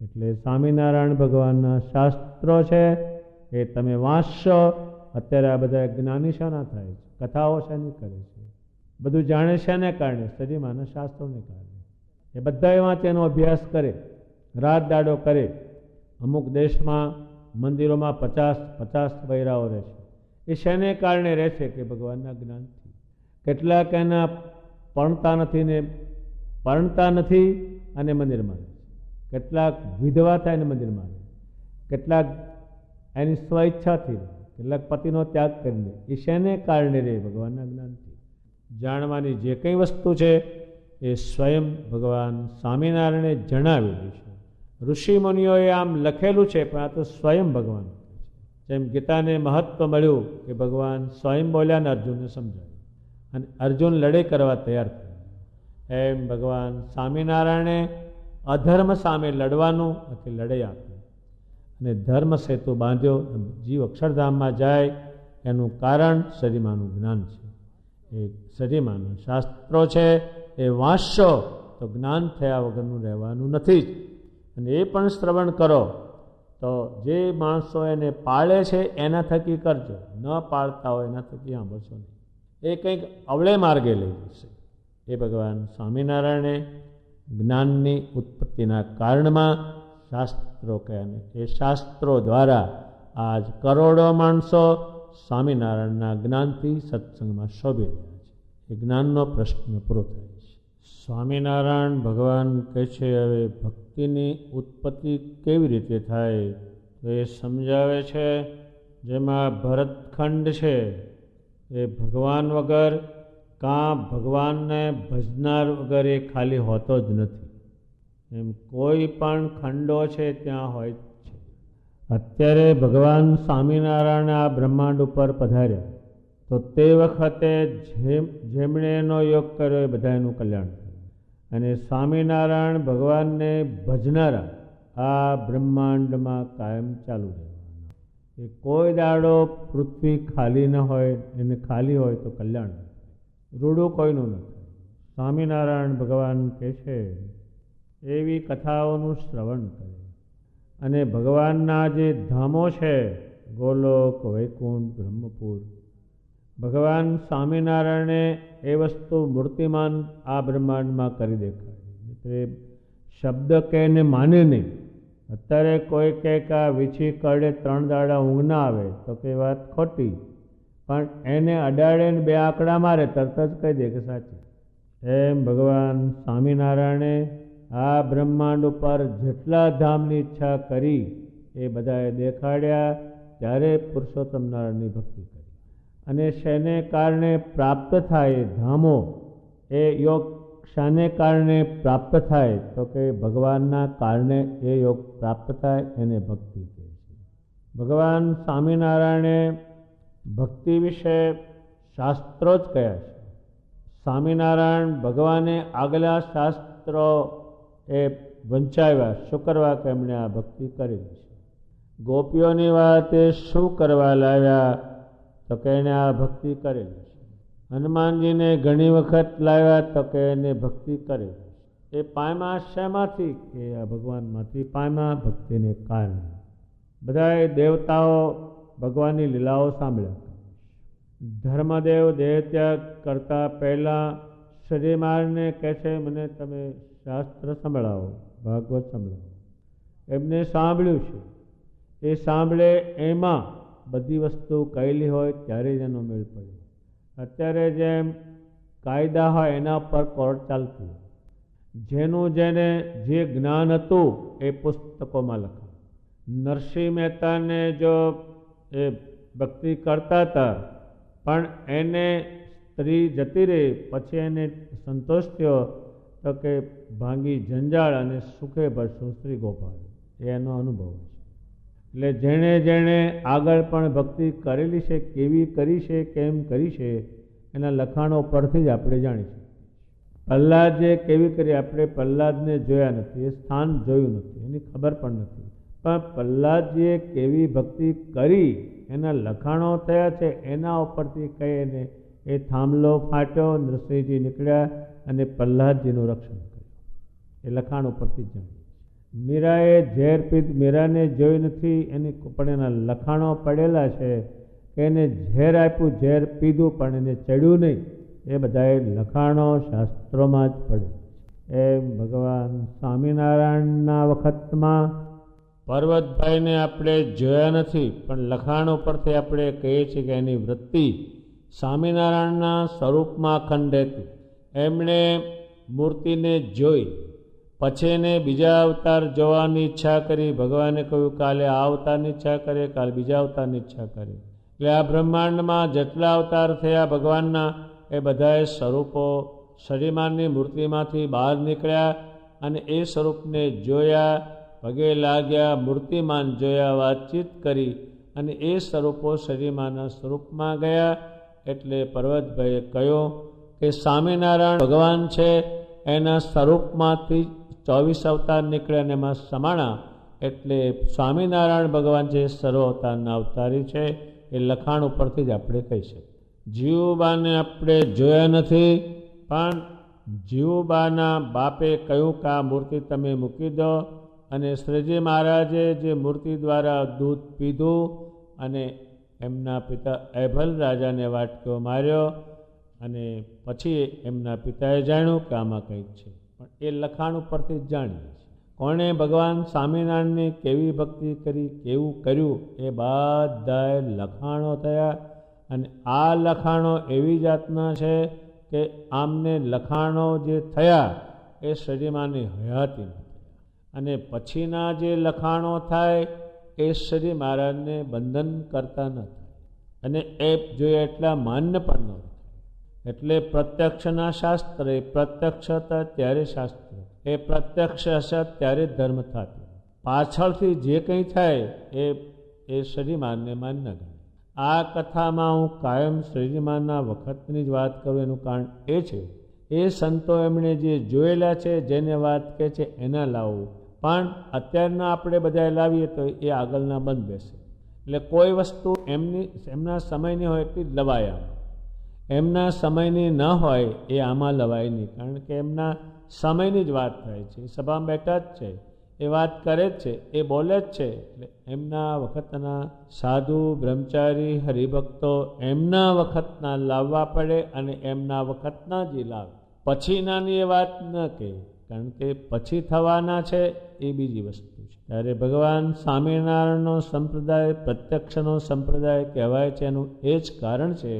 એટલે સ્વામિનારાયણ ભગવાનના શાસ્ત્રો છે એ તમે વાંચશો. અત્યારે આ બધા જ્ઞાની શાના થાય છે? કથાઓ શાની કરે છે? બધું જાણે છે ને કારણે સજીમાના શાસ્ત્રોને કારણે. એ બધા વાંચે, એનો અભ્યાસ કરે, રાત દાડો કરે. અમુક દેશમાં મંદિરોમાં 50 બૈરાઓ રહે છે. એ શેને કારણે રહે છે? કે ભગવાનના જ્ઞાનથી. કેટલાક એના પરણતા નથી અને મંદિરમાં રહે છે. કેટલાક વિધવા થાય ને મંદિરમાં રહે, કેટલાક એની સ્વઈચ્છાથી રહે, કેટલાક પતિનો ત્યાગ કરીને. એ શેને કારણે રહે? ભગવાનના જ્ઞાનથી. જાણવાની જે કંઈ વસ્તુ છે એ સ્વયં ભગવાન સ્વામિનારાયણે જણાવેલી છે. ઋષિ મુનિઓએ આમ લખેલું છે, પણ આ તો સ્વયં ભગવાન છે. જેમ ગીતાને મહત્વ મળ્યું કે ભગવાન સ્વયં બોલ્યા ને અર્જુનને સમજાવ્યું, અને અર્જુન લડાઈ કરવા તૈયાર થયા. એમ ભગવાન સ્વામિનારાયણે અધર્મ સામે લડવાનું આખી લડાઈ આપી અને ધર્મ સેતુ બાંધ્યો. જીવ અક્ષરધામમાં જાય એનું કારણ સજીમાનું જ્ઞાન છે. એ સજીમાના શાસ્ત્રો છે એ વાંચશો તો જ્ઞાન થયા વગરનું રહેવાનું નથી જ. અને એ પણ શ્રવણ કરો તો જે માણસો એને પાળે છે એના થકી કરજો, ન પાળતા હોય એના થકી સાંભળશો નહીં. એ કંઈક અવળે માર્ગે લઈ જશે. એ ભગવાન સ્વામિનારાયણે જ્ઞાનની ઉત્પત્તિના કારણમાં શાસ્ત્રો કહ્યા. એ શાસ્ત્રો દ્વારા આજ કરોડો માણસો સ્વામિનારાયણના જ્ઞાનથી સત્સંગમાં શોભી રહ્યા છે. એ જ્ઞાનનો પ્રશ્ન પૂરો થાય છે. સ્વામિનારાયણ ભગવાન કહે છે, હવે ભક્તિની ઉત્પત્તિ કેવી રીતે થાય? તો એ સમજાવે છે જેમાં ભરતખંડ છે એ ભગવાન વગર કાં ભગવાનને ભજનાર વગર એ ખાલી હોતો જ નથી. એમ કોઈ પણ ખંડો છે ત્યાં હોય છે. અત્યારે ભગવાન સ્વામિનારાયણ આ બ્રહ્માંડ ઉપર પધાર્યા તો તે વખતે જેમણે એનો યોગ કર્યો એ બધા એનું કલ્યાણ થયું. અને સ્વામિનારાયણ ભગવાનને ભજનારા આ બ્રહ્માંડમાં કાયમ ચાલુ રહેવાના. એ કોઈ દાડો પૃથ્વી ખાલી ન હોય, એને ખાલી હોય તો કલ્યાણ ન થાય, રૂડું કોઈનું ન થાય. સ્વામિનારાયણ ભગવાન કહે છે એવી કથાઓનું શ્રવણ કરે. અને ભગવાનના જે ધામો છે ગોલોક, વૈકુંઠ, બ્રહ્મપુર, ભગવાન સ્વામિનારાયણે એ વસ્તુ મૂર્તિમાન આ બ્રહ્માંડમાં કરી દેખાડી. એટલે શબ્દ કે એને માને નહીં. અત્યારે કોઈ કહે કે આ વીછી કરડે 3 દાડા ઊંઘ ના આવે તો કે વાત ખોટી, પણ એને અડાડે ને 2 આંકડા મારે તરત જ કહી દે કે સાચી. એમ ભગવાન સ્વામિનારાયણે આ બ્રહ્માંડ ઉપર જેટલા ધામની ઈચ્છા કરી એ બધાએ દેખાડ્યા. ત્યારે પુરુષોત્તમ નારાયણની ભક્તિ કરી. અને શેને કારણે પ્રાપ્ત થાય ધામો, એ યોગ શાને કારણે પ્રાપ્ત થાય તો કે ભગવાનના કારણે એ યોગ પ્રાપ્ત થાય, એને ભક્તિ કહે છે. ભગવાન સ્વામિનારાયણે ભક્તિ વિશે શાસ્ત્રો જ કહ્યા છે. સ્વામિનારાયણ ભગવાને આગલા શાસ્ત્રો એ વંચાવ્યા શું કરવા કે એમણે આ ભક્તિ કરેલી છે. ગોપીઓની વાત એ શું કરવા લાવ્યા તો કે એને આ ભક્તિ કરેલી છે. હનુમાનજીને ઘણી વખત લાવ્યા તો કે એને ભક્તિ કરેલી છે. એ પામ્યા શેમાંથી કે આ ભગવાનમાંથી પામ્યા, ભક્તિને કારણે. બધાએ દેવતાઓ ભગવાનની લીલાઓ સાંભળ્યા. ધર્મદેવ દેહત્યાગ કરતા પહેલાં શ્રીમાનને કહે છે મને તમે શાસ્ત્ર સંભળાવો, ભાગવત સંભળાવો. એમને સાંભળ્યું છે. એ સાંભળે એમાં બધી વસ્તુ કહેલી હોય ત્યારે જ એનો મેળ પડે. અત્યારે જેમ કાયદા હોય એના પર કોર્ટ ચાલતી હોય. જેનું જેને જે જ્ઞાન હતું એ પુસ્તકોમાં લખાય. નરસિંહ મહેતાને જો એ ભક્તિ કરતા હતા પણ એને સ્ત્રી જતી રહી, પછી એને સંતોષ થયો તો કે ભાંગી જંજાળ અને સુખે ભરશું શ્રી ગોપાલ. એનો અનુભવ છે. એટલે જેણે જેણે આગળ પણ ભક્તિ કરેલી છે, કેવી કરી છે, કેમ કરી છે, એના લખાણો પરથી જ આપણે જાણી શકીએ. પ્રહલાદે કેવી કરી, આપણે પ્રહલાદને જોયા નથી, એ સ્થાન જોયું નથી, એની ખબર પણ નથી. પણ પ્રહલાદજીએ કેવી ભક્તિ કરી એના લખાણો થયા છે, એના ઉપરથી કહીને એ થાંભલો ફાટ્યો, નરસિંહજી નીકળ્યા અને પ્રહલાદજીનું રક્ષણ કર્યું. એ લખાણ ઉપરથી જ જાણીએ. મીરાએ ઝેર પીધું, મીરાને જોઈ નથી એની પણ એના લખાણો પડેલા છે કે એને ઝેર આપ્યું, ઝેર પીધું પણ એને ચડ્યું નહીં. એ બધાએ લખાણો શાસ્ત્રોમાં જ પડે. એમ ભગવાન સ્વામિનારાયણના વખતમાં પર્વતભાઈને આપણે જોયા નથી પણ લખાણ ઉપરથી આપણે કહીએ છીએ કે એની વૃત્તિ સ્વામિનારાયણના સ્વરૂપમાં અખંડ હતી. એમણે મૂર્તિને જોઈ, પછી એને બીજા અવતાર જોવાની ઈચ્છા કરી. ભગવાને કહ્યું કાલે આ અવતારની ઈચ્છા કરે, કાલે બીજા અવતારની ઈચ્છા કરે. એટલે આ બ્રહ્માંડમાં જેટલા અવતાર થયા ભગવાનના એ બધાએ સ્વરૂપો શરીમાનની મૂર્તિમાંથી બહાર નીકળ્યા અને એ સ્વરૂપને જોયા, પગે લાગ્યા, મૂર્તિમાન જોયા, વાતચીત કરી અને એ સ્વરૂપો શરીમાના સ્વરૂપમાં ગયા. એટલે પર્વતભાઈએ કહ્યું કે સ્વામિનારાયણ ભગવાન છે, એના સ્વરૂપમાંથી 24 અવતાર નીકળ્યા અને એમાં સમાણા. એટલે સ્વામિનારાયણ ભગવાન જે સર્વ અવતારના અવતારી છે એ લખાણ ઉપરથી જ આપણે કહી શકીએ. જીવુબાને આપણે જોયા નથી પણ જીવુબાના બાપે કહ્યું કે આ મૂર્તિ તમે મૂકી દો. અને શ્રીજી મહારાજે જે મૂર્તિ દ્વારા દૂધ પીધું અને એમના પિતા એભલ રાજાને વાટક્યો માર્યો અને પછી એમના પિતાએ જાણ્યું કે આમાં કંઈક છે. પણ એ લખાણ ઉપરથી જ જાણીએ છીએ. કોણે ભગવાન સ્વામિનારાયણની કેવી ભક્તિ કરી, કેવું કર્યું, એ બધાએ લખાણો થયા. અને આ લખાણો એવી જાતના છે કે આમને લખાણો જે થયા એ શ્રીમાની હયાતીમાં થયા. અને પછીના જે લખાણો થાય એ શ્રી મહારાજને બંધન કરતા ન થાય અને એ જોઈએ એટલા માન્ય પણ ન થાય. એટલે પ્રત્યક્ષના શાસ્ત્ર, એ પ્રત્યક્ષ હતા ત્યારે શાસ્ત્ર, એ પ્રત્યક્ષ હશે ત્યારે ધર્મ થતો. પાછળથી જે કંઈ થાય એ શ્રીમાનને માન્ય ગણે. આ કથામાં હું કાયમ શ્રીમાનના વખતની જ વાત કરું. એનું કારણ એ છે, એ સંતો એમણે જે જોયેલા છે, જેને વાત કહે છે એના લાવવું. પણ અત્યારના આપણે બધા લાવીએ તો એ આગળના બંધ બેસે. એટલે કોઈ વસ્તુ એમના સમયની હોય એટલી જ લવાય. એમના સમયની ન હોય એ આમાં લવાય નહીં. કારણ કે એમના સમયની જ વાત થાય છે. સભામાં બેઠા જ છે, એ વાત કરે જ છે, એ બોલે જ છે. એટલે એમના વખતના સાધુ, બ્રહ્મચારી, હરિભક્તો એમના વખતના લાવવા પડે અને એમના વખતના જ લાવે. પછીનાની એ વાત ન કહે, કારણ કે પછી થવાના છે એ બીજી વસ્તુ છે. ત્યારે ભગવાન સ્વામિનારાયણનો સંપ્રદાય પ્રત્યક્ષનો સંપ્રદાય કહેવાય છે. એનું એ જ કારણ છે,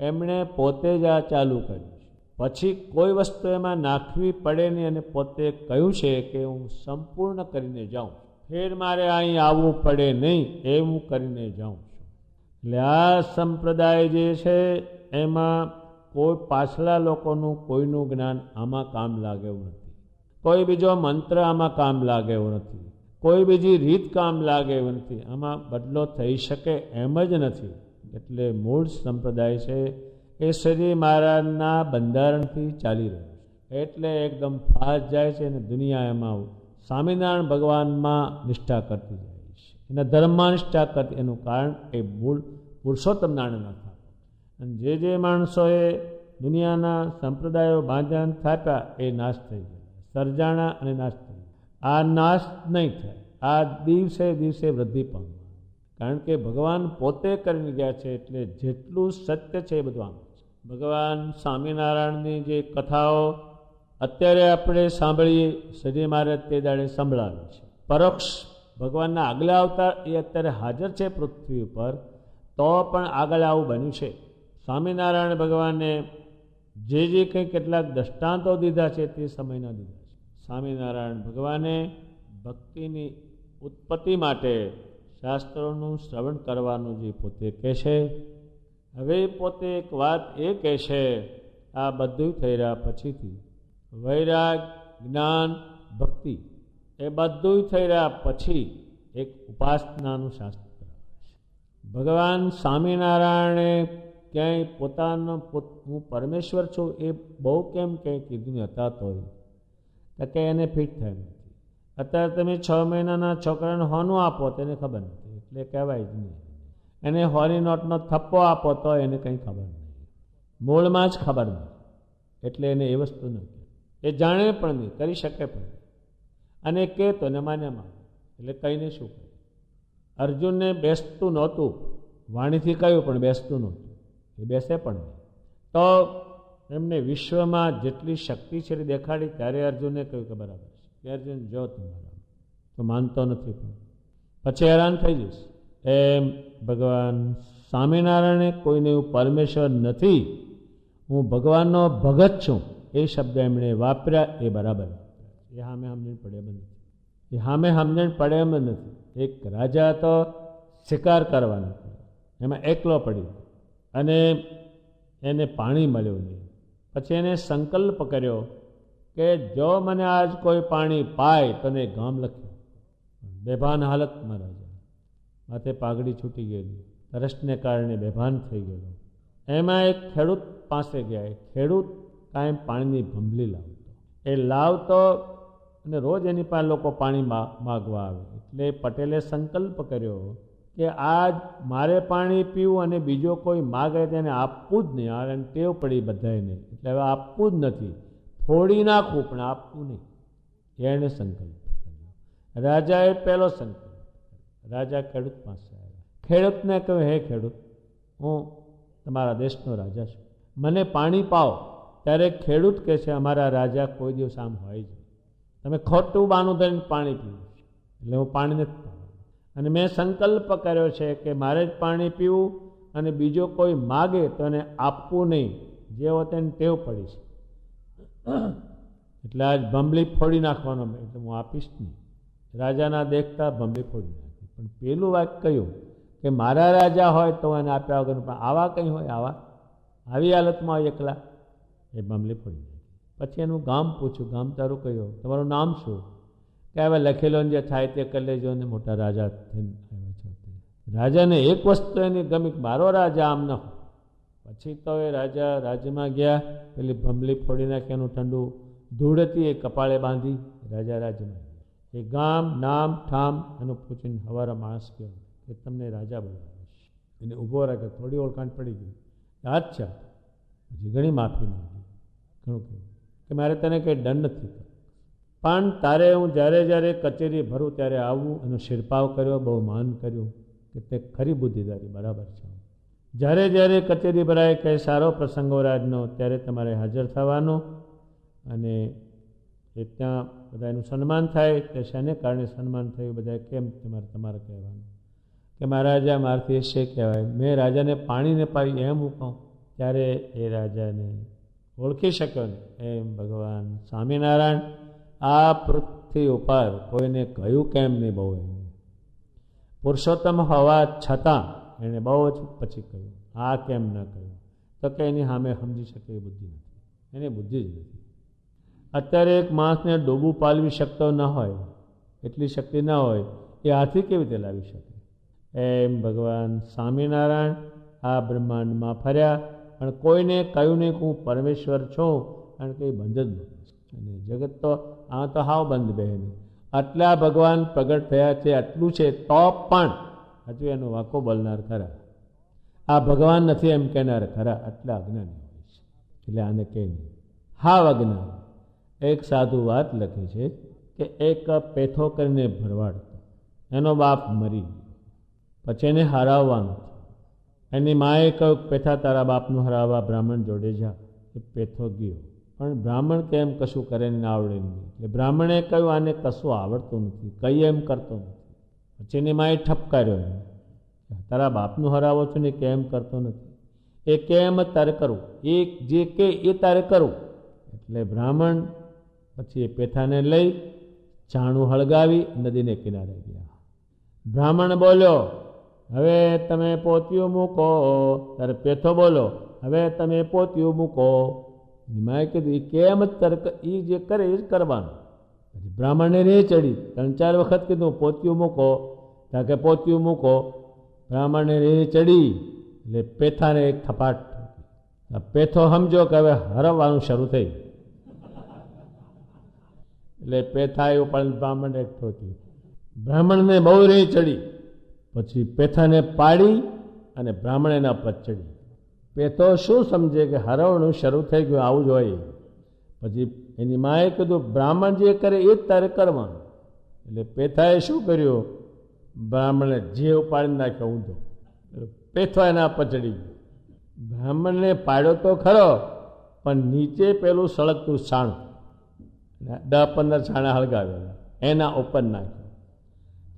એમણે પોતે જ આ ચાલુ કર્યું છે. પછી કોઈ વસ્તુ એમાં નાખવી પડે નહીં અને પોતે કહ્યું છે કે હું સંપૂર્ણ કરીને જાઉં, ફેર મારે અહીં આવવું પડે નહીં, એ હું કરીને જાઉં છું. એટલે આ સંપ્રદાય જે છે એમાં કોઈ પાછલા લોકોનું કોઈનું જ્ઞાન આમાં કામ લાગે એવું નથી. કોઈ બીજો મંત્ર આમાં કામ લાગે એવું નથી. કોઈ બીજી રીત કામ લાગે એવું નથી. આમાં બદલો થઈ શકે એમ જ નથી. એટલે મૂળ સંપ્રદાય છે એ શ્રી મહારાજના બંધારણથી ચાલી રહ્યું છે. એટલે એકદમ ફાસ્ટ જાય છે અને દુનિયા એમાં સ્વામિનારાયણ ભગવાનમાં નિષ્ઠા કરતી જાય છે, એના ધર્મમાં નિષ્ઠા કરતી. એનું કારણ એ મૂળ પુરુષોત્તમ નારાયણના થાય. અને જે માણસોએ દુનિયાના સંપ્રદાયો બાંધ્યા થાપ્યા એ નાશ થઈ ગયા, સર્જાણા અને નાશ થઈ ગયા. આ નાશ નહીં થાય. આ દિવસે દિવસે વૃદ્ધિ પામે. કારણ કે ભગવાન પોતે કરીને ગયા છે. એટલે જેટલું સત્ય છે એ બધું આમ છે. ભગવાન સ્વામિનારાયણની જે કથાઓ અત્યારે આપણે સાંભળીએ, શ્રી મહારાજ તે દાડે સંભળાવે છે. પરોક્ષ ભગવાનના આગલા અવતાર એ અત્યારે હાજર છે પૃથ્વી ઉપર, તો પણ આગળ આવું બન્યું છે. સ્વામિનારાયણ ભગવાને જે કંઈ કેટલાક દ્રષ્ટાંતો દીધા છે તે સમયના દીધા છે. સ્વામિનારાયણ ભગવાને ભક્તિની ઉત્પત્તિ માટે શાસ્ત્રોનું શ્રવણ કરવાનું જે પોતે કહે છે. હવે પોતે એક વાત એ કહે છે, આ બધું થઈ રહ્યા પછીથી વૈરાગ, જ્ઞાન, ભક્તિ એ બધું થઈ રહ્યા પછી એક ઉપાસનાનું શાસ્ત્ર આવે છે. ભગવાન સ્વામિનારાયણે ક્યાંય પોતાનો હું પરમેશ્વર છું એ બહુ કેમ ક્યાંય કીધું હતા તો કે એને ફિટ થાય નથી. અત્યારે તમે 6 મહિનાના છોકરાને હોનું આપો તેને ખબર નથી, એટલે કહેવાય જ નહીં. એને હોની નોટનો થપ્પો આપો તો એને કંઈ ખબર નહીં, મૂળમાં જ ખબર નહીં. એટલે એને એ વસ્તુ ન કહે. એ જાણે પણ નહીં, કરી શકે પણ નહીં. અને કહે તો એને માન્યામાં એટલે કહીને શું કહે. અર્જુનને બેસતું નહોતું, વાણીથી કહ્યું પણ બેસતું નહોતું, એ બેસે પણ નહીં. તો એમને વિશ્વમાં જેટલી શક્તિ છે એ દેખાડી. ત્યારે અર્જુને કહ્યું કે બરાબર છે, અર્જુન જો તમારા તો માનતો નથી, પણ પછી હેરાન થઈ જઈશ. એમ ભગવાન સ્વામિનારાયણે કોઈને એવું પરમેશ્વર નથી, હું ભગવાનનો ભગત છું, એ શબ્દ એમણે વાપર્યા એ બરાબર. એ સામે સમજણ પડે એમ નથી. એ સામે સમજણ પડે એમ નથી. એક રાજા તો શિકાર કરવાનો, એમાં એકલો પડી અને એને પાણી મળ્યું નહીં. પછી એને સંકલ્પ કર્યો કે જો મને આજ કોઈ પાણી પાય તો ને ગામ લખ્યું. બેભાન હાલતમાં રાજા, માથે પાઘડી છૂટી ગયેલી, તરસને કારણે બેભાન થઈ ગયેલો. એમાં એક ખેડૂત પાસે ગયા. ખેડૂત કાંઈ પાણીની ભંભલી લાવતો, એ લાવતો અને રોજ એની પાસે લોકો પાણી માગવા આવે. એટલે પટેલે સંકલ્પ કર્યો કે આજ મારે પાણી પીવું અને બીજો કોઈ માગે તેને આપવું જ નહીં. આ ટેવ પડી બધાને, એટલે હવે આપવું જ નથી, ફોડી નાખવું પણ આપવું નહીં. એણે સંકલ્પ કર્યો. રાજાએ પહેલો સંકલ્પ. રાજા ખેડૂત પાસે આવ્યા. ખેડૂતને કહ્યું, હે ખેડૂત, હું તમારા દેશનો રાજા છું, મને પાણી પાઓ. ત્યારે ખેડૂત કહે છે, અમારા રાજા કોઈ દિવસ આમ હોય જ. તમે ખોટું બાનું ધરીને પાણી પીવું છે, એટલે હું પાણી નથી પાવાનું. અને મેં સંકલ્પ કર્યો છે કે મારે જ પાણી પીવું અને બીજો કોઈ માગે તો એને આપવું નહીં. જેવો તેને ટેવ પડી છે, એટલે આજ ભંભલી ફોડી નાખવાનો, એટલે હું આપીશ નહીં. રાજાના દેખતા ભંભલી ફોડી નાખી. પણ પેલું વાક્ય કહ્યું કે મારા રાજા હોય તો એને આપ્યા વગર, પણ આવા કંઈ હોય, આવી હાલતમાં હોય એકલા, એ બમલી પડી જાય. પછી એનું ગામ પૂછ્યું, ગામ તારું કયું, તમારું નામ શું? કે હવે લખેલો જે થાય તે કરી લેજો ને મોટા રાજા થઈને આવ્યા છો. રાજાને એક વસ્તુ એની ગમી, મારો રાજા આમ ન હોય. પછી તો એ રાજા રાજ્યમાં ગયા, પેલી ભમલી ફોડી નાખી, એનું ઠંડુ ધૂળ હતી એ કપાળે બાંધી રાજા રાજ્યમાં ગયા. એ ગામ નામ ઠામ એનું પૂછીને હવારા માણસ ગયો કે તમને રાજા બોલાવે છે. એને ઊભો રાખ્યો, થોડી ઓળખાણ પડી ગઈ. અચ્છા. પછી ઘણી માફી માંગી, ઘણું કહ્યું કે મારે તને કંઈ દંડ નથી કરવો, પણ તારે હું જ્યારે જ્યારે કચેરી ભરું ત્યારે આવવું. એનો શિરપાવ કર્યો, બહુ માન કર્યું કે તે ખરી બુદ્ધિદારી, બરાબર છે. જ્યારે જ્યારે કચેરી ભરાય કંઈ સારો પ્રસંગો રાજનો ત્યારે તમારે હાજર થવાનું, અને એ ત્યાં બધાનું સન્માન થાય. તે શાને કારણે સન્માન થયું, બધા કેમ તમારે કહેવાનું કે મહારાજા મારથી શે કહેવાય, મેં રાજાને પાણીને પાવી એમ હું કહું. ત્યારે એ રાજાને ઓળખી શક્યો ને એમ ભગવાન સ્વામિનારાયણ આ પૃથ્વી ઉપર કોઈને કહ્યું કેમ નહીં, બહુ એમ પુરુષોત્તમ હોવા છતાં એણે બહુ જ પછી કહ્યું આ કેમ ન કહ્યું, તો કે એની સામે સમજી શકે એ બુદ્ધિ નથી, એની બુદ્ધિ જ નથી. અત્યારે એક માણસને ડોબું પાલવી શકતો ન હોય, એટલી શક્તિ ન હોય, એ હાથી કેવી રીતે લાવી શકે? એમ ભગવાન સ્વામિનારાયણ આ બ્રહ્માંડમાં ફર્યા, પણ કોઈને કહ્યું નહીં કે હું પરમેશ્વર છું, કારણ કે એ બંધ જ નથી. અને જગત તો આ તો હાવ બંધ બહેન. આટલા ભગવાન પ્રગટ થયા છે, આટલું છે, તો પણ હજુ એનો વાંકો બોલનાર ખરા, આ ભગવાન નથી એમ કહેનાર ખરા, આટલા અજ્ઞાની હોય છે. એટલે આને કહે નહીં હાવ અજ્ઞાન. એક સાધુ વાત લખી છે કે એક પેથો કરીને ભરવાડતો, એનો બાપ મરી ગયો, પછી એને હરાવવાનું થયું. એની માએ કહ્યું પેથા તારા બાપનું હરાવવા બ્રાહ્મણ જોડે જા. એ પેથો ગયો, પણ બ્રાહ્મણ કેમ કશું કરે ને આવડે નહીં. એટલે બ્રાહ્મણે કહ્યું આને કશું આવડતું નથી, કઈ એમ કરતો નથી. પછી એની માએ ઠપકાર્યો, તારા બાપનું હરાવો છો ને કેમ કરતો નથી, એ કેમ તારે કરવું, એ જે કે એ તારે કરવું. એટલે બ્રાહ્મણ પછી એ પેથાને લઈ ચાણું હળગાવી નદીને કિનારે ગયા. બ્રાહ્મણ બોલ્યો હવે તમે પોતિયું મૂકો, ત્યારે પેથો બોલો હવે તમે પોતિયું મૂકો. માએ કીધું એ કેમ તર્ક, એ જે કરે એ જ કરવાનું. પછી બ્રાહ્મણને રે ચડી, 3-4 વખત કીધું પોતિયું મૂકો, ત્યાં કે પોતિયું મૂકો. બ્રાહ્મણને રે ચડી એટલે પેથાને એક થપાટ. પેથો સમજો કે હવે હરવવાનું શરૂ થઈ, એટલે પેથા એવું પણ બ્રાહ્મણને ઠોકી. બ્રાહ્મણને બહુ રે ચડી, પછી પેથાને પાડી અને બ્રાહ્મણ એના પર ચડી. પેથો શું સમજે કે હરવણું શરૂ થઈ ગયું, આવું જ હોય. પછી એની માએ કીધું બ્રાહ્મણ જે કરે એ જ તારે કરવાનું. એટલે પેથાએ શું કર્યું, બ્રાહ્મણને જે ઉપાડી નાખ્યો ઊંધો, પેથો એના પર ચડી ગયો. બ્રાહ્મણને પાડ્યો તો ખરો, પણ નીચે પેલું સળગતું છાણું, 10-15 છાણા હળગાવેલા એના ઉપર નાખ્યો.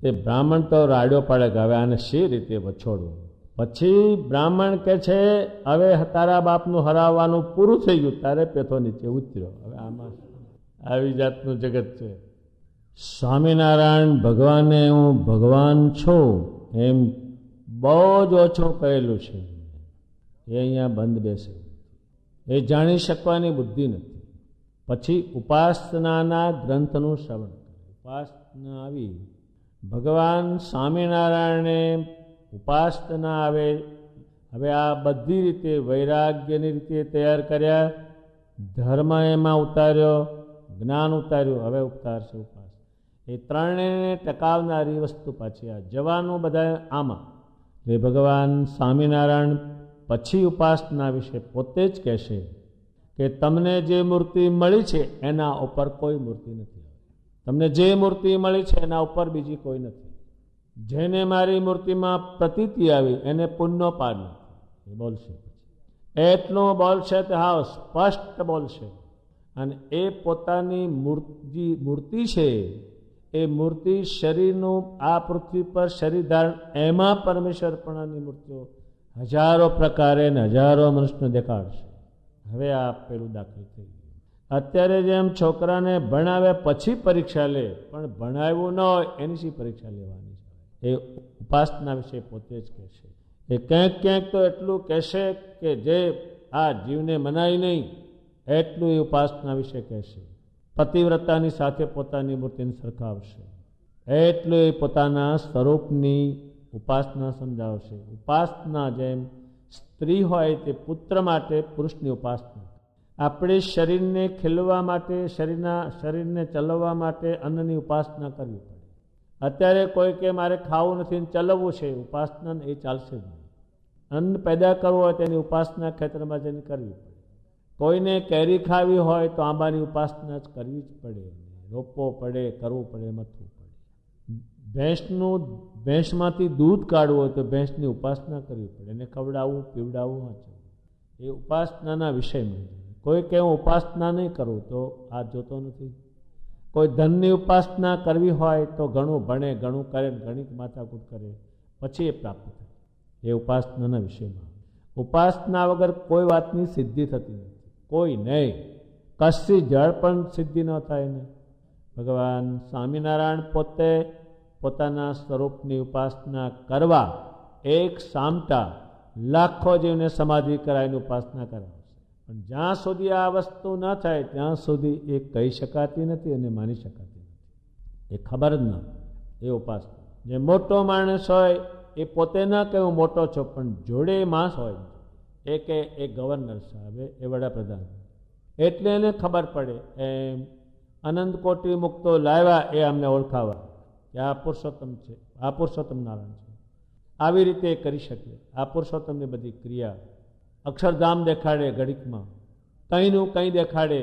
એ બ્રાહ્મણ તો રાડ્યો પડે કે હવે આને શી રીતે વછોડવું. પછી બ્રાહ્મણ કે છે હવે તારા બાપનું હરાવવાનું પૂરું થઈ ગયું, તારે પેથો નીચે ઉતર્યો. હવે આમાં આવી જાતનું જગત છે. સ્વામિનારાયણ ભગવાને હું ભગવાન છું એમ બહુ જ ઓછું કહેલું છે, એ અહીંયા બંધ બેસે, એ જાણી શકવાની બુદ્ધિ નથી. પછી ઉપાસનાના ગ્રંથનું શ્રવણ કરે. ઉપાસના આવી, ભગવાન સ્વામિનારાયણે ઉપાસના આવે. હવે આ બધી રીતે વૈરાગ્યની રીતે તૈયાર કર્યા, ધર્મ એમાં ઉતાર્યો, જ્ઞાન ઉતાર્યું, હવે ઉતારશે ઉપાસના. એ ત્રણેયને ટકાવનારી વસ્તુ પાછી આ જવાનું બધા આમાં. એ ભગવાન સ્વામિનારાયણ પછી ઉપાસના વિશે પોતે જ કહેશે કે તમને જે મૂર્તિ મળી છે એના ઉપર કોઈ મૂર્તિ નથી. તમને જે મૂર્તિ મળી છે એના ઉપર બીજી કોઈ નથી. જેને મારી મૂર્તિમાં પ્રતીતિ આવી એને પુણ્યનો પાર નથી. એ બોલશે, એટલું બોલશે તો હાવ સ્પષ્ટ બોલશે. અને એ પોતાની મૂર્તિ છે, એ મૂર્તિ શરીરનું આ પૃથ્વી પર શરીર ધારણ, એમાં પરમેશ્વરપણાની મૂર્તિઓ હજારો પ્રકારે ને હજારો મનુષ્યને દેખાડશે. હવે આ પેલું દાખલ થઈ ગયું. અત્યારે જેમ છોકરાને ભણાવે પછી પરીક્ષા લે, પણ ભણાવ્યું ન હોય એની શી પરીક્ષા લેવાની છે? એ ઉપાસના વિશે પોતે જ કહેશે. એ ક્યાંક ક્યાંક તો એટલું કહેશે કે જે આ જીવને મનાય નહીં એટલું એ ઉપાસના વિશે કહેશે. પતિવ્રતાની સાથે પોતાની મૂર્તિને સરખાવશે, એટલું એ પોતાના સ્વરૂપની ઉપાસના સમજાવશે. ઉપાસના જેમ સ્ત્રી હોય તે પુત્ર માટે પુરુષની ઉપાસના. આપણે શરીરને ખીલવા માટે, શરીરને ચલાવવા માટે અન્નની ઉપાસના કરવી પડે. અત્યારે કોઈ કે મારે ખાવું નથી ને ચલાવવું છે, ઉપાસના એ ચાલશે જ નહીં. અન્ન પેદા કરવું હોય તેની ઉપાસના ખેતરમાં જઈને કરવી પડે. કોઈને કેરી ખાવી હોય તો આંબાની ઉપાસના જ કરવી જ પડે, રોપવો પડે, કરવું પડે, મથવું પડે. ભેંસમાંથી દૂધ કાઢવું હોય તો ભેંસની ઉપાસના કરવી પડે, એને ખવડાવવું, પીવડાવવું, વાંચવું. એ ઉપાસનાના વિષયમાં. કોઈ કે હું ઉપાસના નહીં કરું તો આ જોતો નથી. કોઈ ધનની ઉપાસના કરવી હોય તો ઘણું ભણે, ઘણું કરે, ઘણી માથાકૂટ કરે, પછી એ પ્રાપ્ત થાય. એ ઉપાસનાના વિષયમાં. ઉપાસના વગર કોઈ વાતની સિદ્ધિ થતી નથી, કોઈ નહીં. કશી જળ પણ સિદ્ધિ ન થાય ને. ભગવાન સ્વામિનારાયણ પોતે પોતાના સ્વરૂપની ઉપાસના કરવા એક સામટા લાખો જીવને સમાધિ કરાવીને ઉપાસના કરાવશે. પણ જ્યાં સુધી આ વસ્તુ ન થાય ત્યાં સુધી એ કહી શકાતી નથી અને માની શકાતી નથી. એ ખબર જ ન એ ઉપાસના. જે મોટો માણસ હોય એ પોતે ન કે હું મોટો છું, પણ જોડે માણસ હોય એ કે એ ગવર્નર સાહેબ, એ વડાપ્રધાન, એટલે એને ખબર પડે. એમ અનંત કોટી મુક્તો લાવ્યા એ અમને ઓળખાવા કે આ પુરુષોત્તમ છે, આ પુરુષોત્તમ નારાયણ છે. આવી રીતે કરી શકીએ. આ પુરુષોત્તમની બધી ક્રિયા અક્ષરધામ દેખાડે ઘડીકમાં, કંઈનું કંઈ દેખાડે.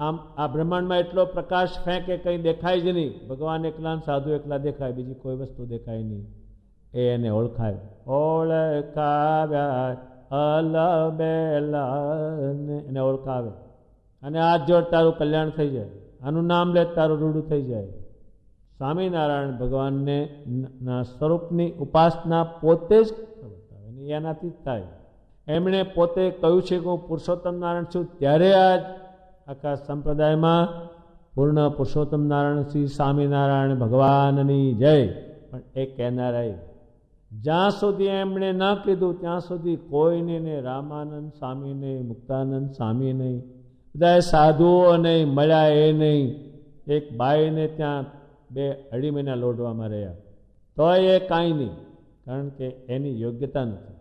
આમ આ બ્રહ્માંડમાં એટલો પ્રકાશ ફેંકે કંઈ દેખાય જ નહીં. ભગવાન એકલા, સાધુ એકલા દેખાય, બીજી કોઈ વસ્તુ દેખાય નહીં. એ એને ઓળખાય. ઓળખાવ્યા અલબેલા એને ઓળખાવે. અને આ જોડ તારું કલ્યાણ થઈ જાય, આનું નામ લે તારું રૂડું થઈ જાય. સ્વામિનારાયણ ભગવાનને ના સ્વરૂપની ઉપાસના પોતે જ બતાવે ને એનાથી જ થાય. એમણે પોતે કહ્યું છે કે હું પુરુષોત્તમ નારાયણ છું, ત્યારે આજ આખા સંપ્રદાયમાં પૂર્ણ પુરુષોત્તમ નારાયણ શ્રી સ્વામિનારાયણ ભગવાનની જય. પણ એ કહેનારાય જ્યાં સુધી એમણે ન કીધું ત્યાં સુધી કોઈને ને રામાનંદ સ્વામી નહીં, મુક્તાનંદ સ્વામી નહીં, બધા સાધુઓ નહીં, મળ્યા એ નહીં. એક બાઈને ત્યાં 2-2.5 મહિના લોઢવામાં રહ્યા તો એ કાંઈ નહીં, કારણ કે એની યોગ્યતા નથી.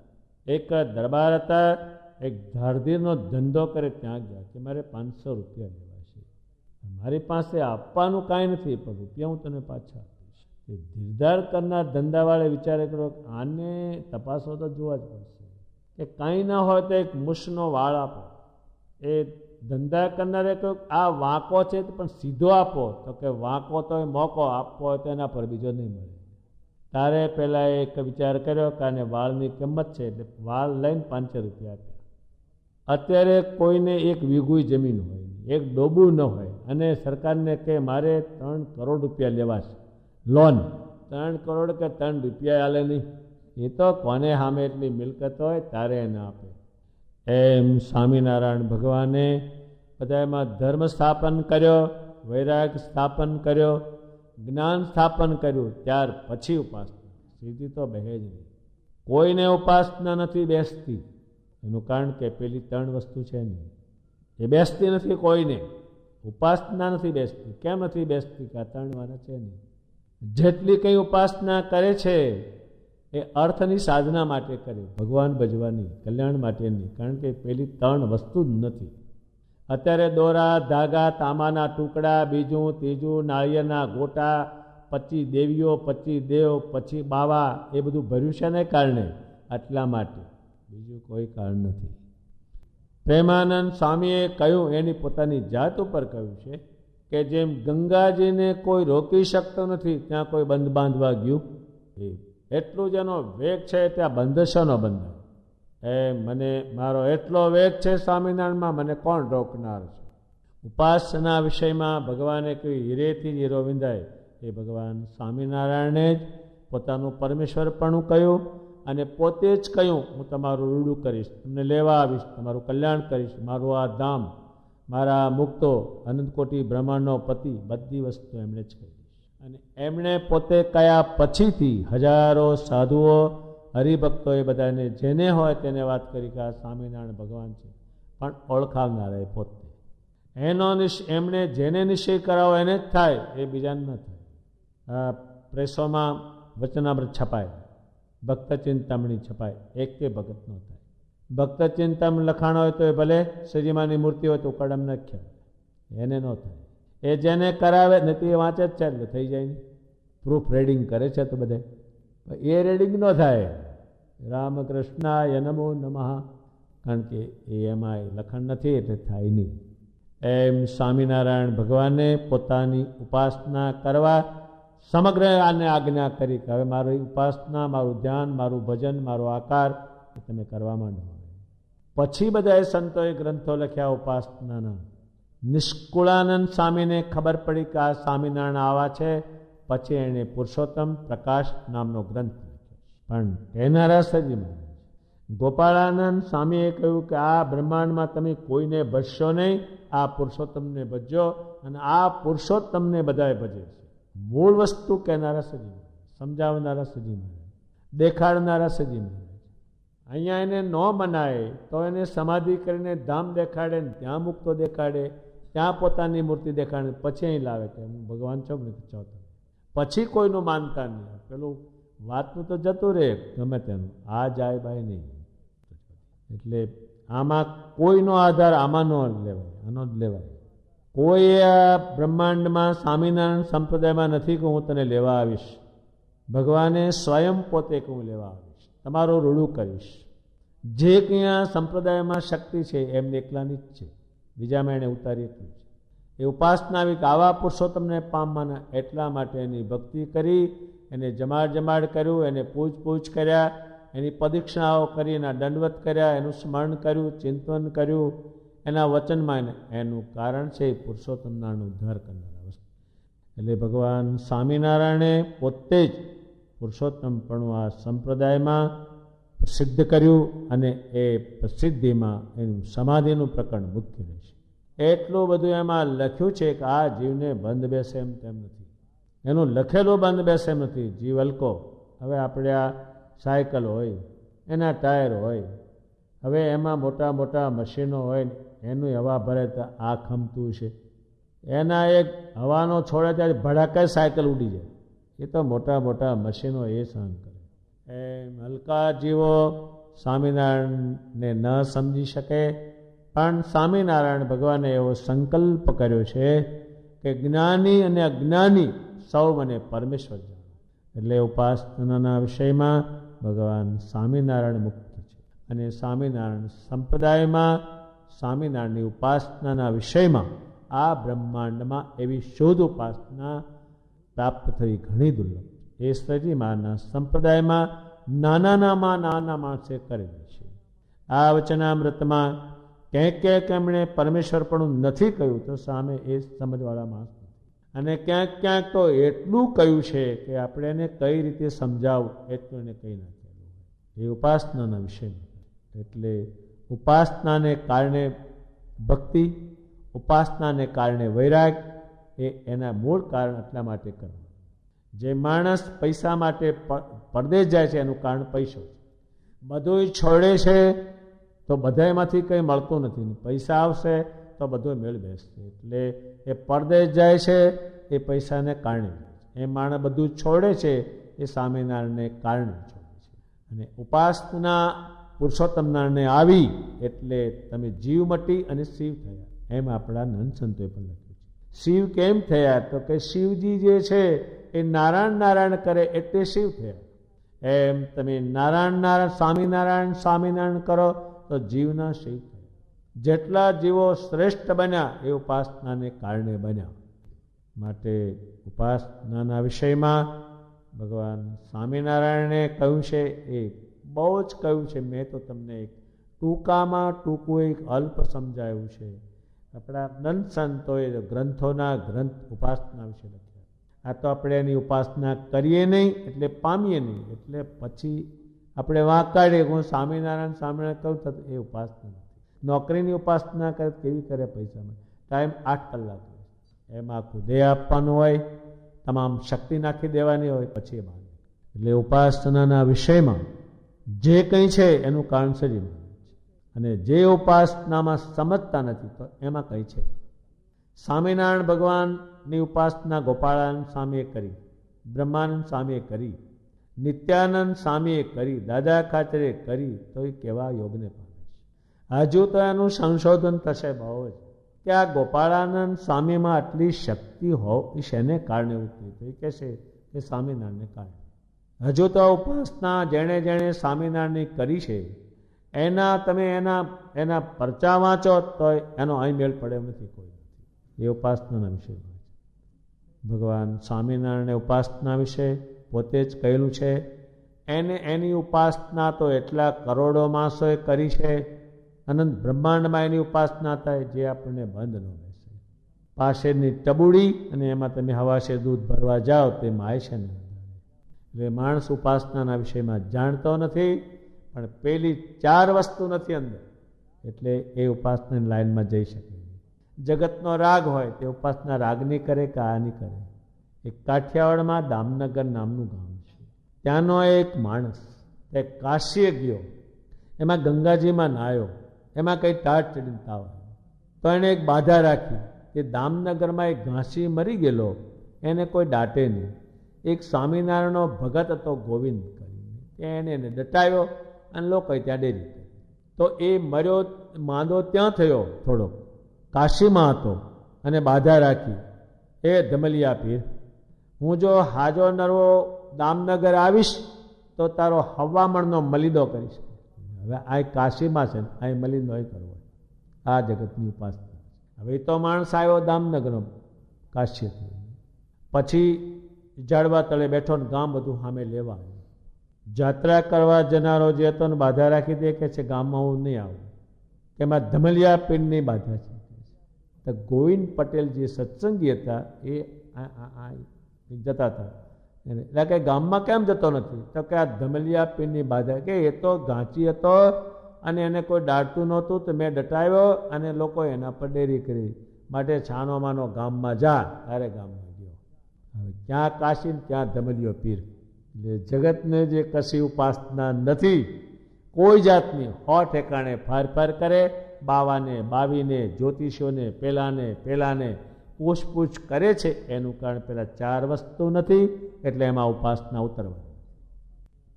એક દરબાર હતા, એક ધારધીરનો ધંધો કરે, ત્યાં ગયા કે મારે 500 રૂપિયા લેવા છે, મારી પાસે આપવાનું કાંઈ નથી, પણ રૂપિયા હું તને પાછા આપીશ. એ ધીરધાર કરનાર ધંધાવાળે વિચારે કરો આને તપાસો તો જોવા જ પડશે કે કાંઈ ના હોય તો એક મુશનો વાળ આપો. એ ધંધા કરનારે કહ્યું આ વાંકો છે પણ સીધો આપો, તો કે વાંકો તો એ મોકો આપવો હોય તો એના પર બીજો નહીં મળે. તારે પહેલાં એક વિચાર કર્યો કે આને વાળની કિંમત છે, એટલે વાળ લઈને 500 રૂપિયા આપ્યા. અત્યારે કોઈને 1 વીઘું જમીન હોય, એક ડોબું ન હોય, અને સરકારને કે મારે 3 કરોડ રૂપિયા લેવા છે લોન, 3 કરોડ કે 3 રૂપિયા આલે નહીં. એ તો કોને સામે એટલી મિલકત હોય તારે એને આપે. એમ સ્વામિનારાયણ ભગવાને બધામાં ધર્મ સ્થાપન કર્યો, વૈરાગ સ્થાપન કર્યો, જ્ઞાન સ્થાપન કર્યું, ત્યાર પછી ઉપાસના. સીધી તો બહે જ નહીં. કોઈને ઉપાસના નથી બેસતી. એનું કારણ કે પેલી 3 વસ્તુ છે નહીં, એ બેસતી નથી. કોઈને ઉપાસના નથી બેસતી. કેમ નથી બેસતી? કે આ 3 વાળા છે નહીં. જેટલી કંઈ ઉપાસના કરે છે એ અર્થની સાધના માટે કરે, ભગવાન ભજવાની, કલ્યાણ માટે નહીં. કારણ કે પેલી 3 વસ્તુ જ નથી. અત્યારે દોરા, ધાગા, તાંબાના ટુકડા, બીજું ત્રીજું, નાળિયેરના ગોટા, 25 દેવીઓ, 25 દેવ, પછી બાવા, એ બધું ભર્યું છે ને કારણે, આટલા માટે, બીજું કોઈ કારણ નથી. પ્રેમાનંદ સ્વામીએ કહ્યું, એની પોતાની જાત ઉપર કહ્યું છે કે જેમ ગંગાજીને કોઈ રોકી શકતો નથી, ત્યાં કોઈ બંધ બાંધવા ગયું, એટલું જ એનો વેગ છે ત્યાં બંધશોનો બંધ. મને મારો એટલો વેગ છે સ્વામિનારાયણમાં, મને કોણ રોકનાર છે? ઉપાસના વિષયમાં ભગવાને કહ્યું હીરેથી જ હીરો વિંધાય. એ ભગવાન સ્વામિનારાયણે જ પોતાનું પરમેશ્વરપણું કહ્યું અને પોતે જ કહ્યું હું તમારું રૂડું કરીશ, તમને લેવા આવીશ, તમારું કલ્યાણ કરીશ, મારું આ ધામ, મારા મુક્તો, અનંત કોટી બ્રહ્માંડનો પતિ, બધી વસ્તુ એમણે જ કહી. અને એમણે પોતે કયા પછીથી હજારો સાધુઓ હરિભક્તોએ બધાને જેને હોય તેને વાત કરી કે આ સ્વામિનારાયણ ભગવાન છે, પણ ઓળખાવનારા પોતે એમણે જેને નિશ્ચય કરાવો એને જ થાય, એ બીજાને ન થાય. આ પ્રેસોમાં વચનામૃત છપાય, ભક્ત ચિંતામણી છપાય, એક કે ભગત ન થાય. ભક્ત ચિંતામણી લખાણ હોય તો એ ભલે શ્રીજીમાની મૂર્તિ હોય તો કડમ નાખ્યા, એને ન થાય. એ જેને કરાવે નથી એ વાંચે જ છે એટલે થઈ જાય ને. પ્રૂફ રેડિંગ કરે છે તો બધે એ રેડિંગ ન થાય. રામકૃષ્ણાય નમો નમઃ, કારણ કે એમાં લખાણ નથી એટલે થાય નહીં. એમ સ્વામિનારાયણ ભગવાને પોતાની ઉપાસના કરવા સમગ્ર આને આજ્ઞા કરી કે હવે મારી ઉપાસના, મારું ધ્યાન, મારું ભજન, મારો આકાર એ તમે કરવા માંડો. પછી બધાએ સંતોએ ગ્રંથો લખ્યા ઉપાસનાના. નિષ્કુળાનંદ સ્વામીને ખબર પડી કે આ સ્વામિનારાયણ આવા છે, પછી એણે પુરુષોત્તમ પ્રકાશ નામનો ગ્રંથ લખ્યો. પણ કહેનારા સજી મહારાજ ગોપાળાનંદ સ્વામીએ કહ્યું કે આ બ્રહ્માંડમાં તમે કોઈને ભજશો નહીં, આ પુરુષોત્તમને ભજજો, અને આ પુરુષોત્તમને બધાએ ભજે છે. મૂળ વસ્તુ કહેનારા સજી મહારાજ, સમજાવનારા સજી મહારાજ, દેખાડનારા સજી મહારાજ. અહીંયા એને ન મનાય તો એને સમાધિ કરીને ધામ દેખાડે, ત્યાં મુક્તો દેખાડે, ત્યાં પોતાની મૂર્તિ દેખાડે, પછી અહીં લાવે કે હું ભગવાન છું નથી ચાહતો. પછી કોઈનું માનતા નહીં. પેલું વાતનું તો જતું રહે ગમે તેનું, આ જાય બાય નહીં. એટલે આમાં કોઈનો આધાર આમાં ન લેવાય, આનો જ લેવાય. કોઈ આ બ્રહ્માંડમાં સ્વામિનારાયણ સંપ્રદાયમાં નથી કે હું તને લેવા આવીશ. ભગવાને સ્વયં પોતે કે હું લેવા આવીશ, તમારું રૂડું કરીશ. જે ક્યાં સંપ્રદાયમાં શક્તિ છે એમને એકલાની જ છે, બીજામાં એને ઉતારી એટલું છે. એ ઉપાસના આવી કે આવા પુરુષોત્તમને પામવાના, એટલા માટે એની ભક્તિ કરી, એને જમાડ કર્યું, એને પૂછ કર્યા, એની પ્રદક્ષિણાઓ કરી, એના દંડવત કર્યા, એનું સ્મરણ કર્યું, ચિંતન કર્યું, એના વચનમાં એનું કારણ છે પુરુષોત્તમ નારાયણ ઉદ્ધાર કરનારા વસ્તુ. એટલે ભગવાન સ્વામિનારાયણે પોતે જ પુરુષોત્તમપણું આ સંપ્રદાયમાં પ્રસિદ્ધ કર્યું, અને એ પ્રસિદ્ધિમાં એનું સમાધિનું પ્રકરણ મુખ્ય રહેશે. એટલું બધું એમાં લખ્યું છે કે આ જીવને બંધ બેસે એમ તેમ નથી. એનું લખેલું બંધ બેસે એમ નથી. જીવ હલકો. હવે આપણે આ સાયકલ હોય, એના ટાયર હોય, હવે એમાં મોટા મોટા મશીનો હોય, એનું હવા ભરે તો આ ખમતું છે. એના એક હવાનો છોડે ત્યારે ભડાકે સાયકલ ઉડી જાય. એ તો મોટા મોટા મશીનો એ સહન કરે. એમ હલકા જીવો સ્વામિનારાયણને ન સમજી શકે, પણ સ્વામિનારાયણ ભગવાને એવો સંકલ્પ કર્યો છે કે જ્ઞાની અને અજ્ઞાની સૌ મને પરમેશ્વર જાણો. એટલે ઉપાસનાના વિષયમાં ભગવાન સ્વામિનારાયણ મુક્ત છે, અને સ્વામિનારાયણ સંપ્રદાયમાં સ્વામિનારાયણની ઉપાસનાના વિષયમાં આ બ્રહ્માંડમાં એવી શુદ્ધ ઉપાસના પ્રાપ્ત થવી ઘણી દુર્લભ. એ શ્રીજી મહારાજના સંપ્રદાયમાં નાના માણસે કરેલી છે. આ વચનામૃતમાં ક્યાંક એમણે પરમેશ્વરપણું નથી કહ્યું તો સામે એ સમજવાળા માણસ નથી, અને ક્યાંક તો એટલું કહ્યું છે કે આપણે એને કઈ રીતે સમજાવવું એટલું એને કહી નાખેલું. એ ઉપાસનાના વિષયમાં. એટલે ઉપાસનાને કારણે ભક્તિ, ઉપાસનાને કારણે વૈરાગ, એ એના મૂળ કારણ એટલા માટે કરવું. જે માણસ પૈસા માટે પરદેશ જાય છે એનું કારણ પૈસો છે. બધું છોડે છે તો બધામાંથી કંઈ મળતું નથી. પૈસા આવશે તો બધો મેળ બેસશે. એટલે એ પરદેશ જાય છે એ પૈસાને કારણે. એ માણસ બધું છોડે છે એ સ્વામિનારાયણને કારણે છોડે છે. અને ઉપાસના પુરુષોત્તમ નારાયણને આવી એટલે તમે જીવ મટી અને શિવ થયા. એમ આપણા નંદ સંતોએ પણ લખ્યું છે. શિવ કેમ થયા તો કે શિવજી જે છે એ નારાયણ કરે એટલે શિવ થયા. એમ તમે નારાયણ સ્વામિનારાયણ કરો તો જીવના શિવ થયા. જેટલા જીવો શ્રેષ્ઠ બન્યા એ ઉપાસનાને કારણે બન્યા. માટે ઉપાસનાના વિષયમાં ભગવાન સ્વામિનારાયણે કહ્યું છે, એ બહુ જ કહ્યું છે. મેં તો તમને એક ટૂંકામાં ટૂંકું એક અલ્પ સમજાયું છે. આપણા નંદ સંતોએ ગ્રંથોના ગ્રંથ ઉપાસના વિશે લખ્યા. આ તો આપણે એની ઉપાસના કરીએ નહીં એટલે પામીએ નહીં, એટલે પછી આપણે વાંક કાઢીએ હું સ્વામિનારાયણ કહું થતું એ ઉપાસના નથી. નોકરીની ઉપાસના કેવી કરે પૈસામાં? ટાઈમ 8 કલાક, એમાં આખું દેહ આપવાનું હોય, તમામ શક્તિ નાખી દેવાની હોય પછી એ બાંધે. એટલે ઉપાસનાના વિષયમાં જે કંઈ છે એનું કારણ શરીર છે, અને જે ઉપાસનામાં સમજતા નથી તો એમાં કંઈ છે. સ્વામિનારાયણ ભગવાનની ઉપાસના ગોપાળાનંદ સ્વામીએ કરી, બ્રહ્માનંદ સ્વામીએ કરી, નિત્યાનંદ સ્વામીએ કરી, દાદા ખાચરે કરી, તો એ કેવા યોગને પામે છે. હજુ તો એનું સંશોધન થશે બહુ જ કે આ ગોપાળાનંદ સ્વામીમાં આટલી શક્તિ હોય શેને કારણે ઉતરી, તો એ કહેશે કે સ્વામિનારાયણને કારણે. હજુ તો ઉપાસના જેણે જેણે સ્વામિનારાયણની કરી છે એના તમે એના પરચા વાંચો તો એનો અહીં મેળ પડે એમ નથી, કોઈ નથી. એ ઉપાસનાના વિષયમાં છે. ભગવાન સ્વામિનારાયણે ઉપાસના વિશે પોતે જ કહેલું છે. એની ઉપાસના તો એટલા કરોડો માણસોએ કરી છે. અનંત બ્રહ્માંડમાં એની ઉપાસના થાય જે આપણને બંધ ન બેસે. પાસેની ટબુડી અને એમાં તમે હવાશે દૂધ ભરવા જાઓ તે માય છે ને. એટલે માણસ ઉપાસનાના વિષયમાં જાણતો નથી, પણ પેલી 4 વસ્તુ નથી અંદર, એટલે એ ઉપાસનાની લાઈનમાં જઈ શકે નહીં. જગતનો રાગ હોય તે ઉપાસના રાગની કરે કે આની કરે. એક કાઠિયાવાડમાં દામનગર નામનું ગામ છે. ત્યાંનો એક માણસ તે કાશીએ ગયો, એમાં ગંગાજીમાં નાહ્યો, એમાં કંઈ ટાટ ચડીને તાવ આવ્યો તો એણે એક બાધા રાખી કે દામનગરમાં એક ઘાસી મરી ગયેલો એને કોઈ દાટે નહીં. એક સ્વામિનારાયણનો ભગત હતો ગોવિંદ કરીને, એને દટાવ્યો અને લોકોએ ત્યાં ડેરી કરી. તો એ મર્યો માંદો ત્યાં થયો, થોડો કાશીમાં હતો અને બાધા રાખી, એ ધમલિયા પીર, હું જો હાજો નરવો દામનગર આવીશ તો તારો હવામણનો મલિદો કરીશ. હવે આ કાશીમાં છે, આ મલિદો એ કરવો. આ જગતની ઉપાસના. હવે તો માણસ આવ્યો દામનગરનો કાશીથી, પછી ઝાડવા તળે બેઠો ને ગામ બધું સામે લેવા આવ્યું. જાત્રા કરવા જનારો જે હતો ને બાધા રાખી દે કે છે ગામમાં હું નહીં આવું, એમાં ધમલિયા પીરની બાધા છે. તો ગોવિંદ પટેલ જે સત્સંગી હતા એ જતા હતા, એટલે કે ગામમાં કેમ જતો નથી, તો કે આ ધમલિયા પીરની બાધા, કે એ તો ગાંચી હતો અને એને કોઈ દાટતું નહોતું તો મેં દટાવ્યો અને લોકો એના પર ડેરી કરી, માટે છાનો માનો ગામમાં જા. તારે ગામમાં ગયો. હવે ક્યાં કાશી ક્યાં ધમલિયો પીર. એટલે જગતને જે કશી ઉપાસના નથી કોઈ જાતની, 100 ઠેકાણે ફાર કરે, બાવાને બાવીને જ્યોતિષીઓને પેલાને પૂછપૂછ કરે છે. એનું કારણ પેલા 4 વસ્તુ નથી, એટલે એમાં ઉપાસના ઉતરવાની.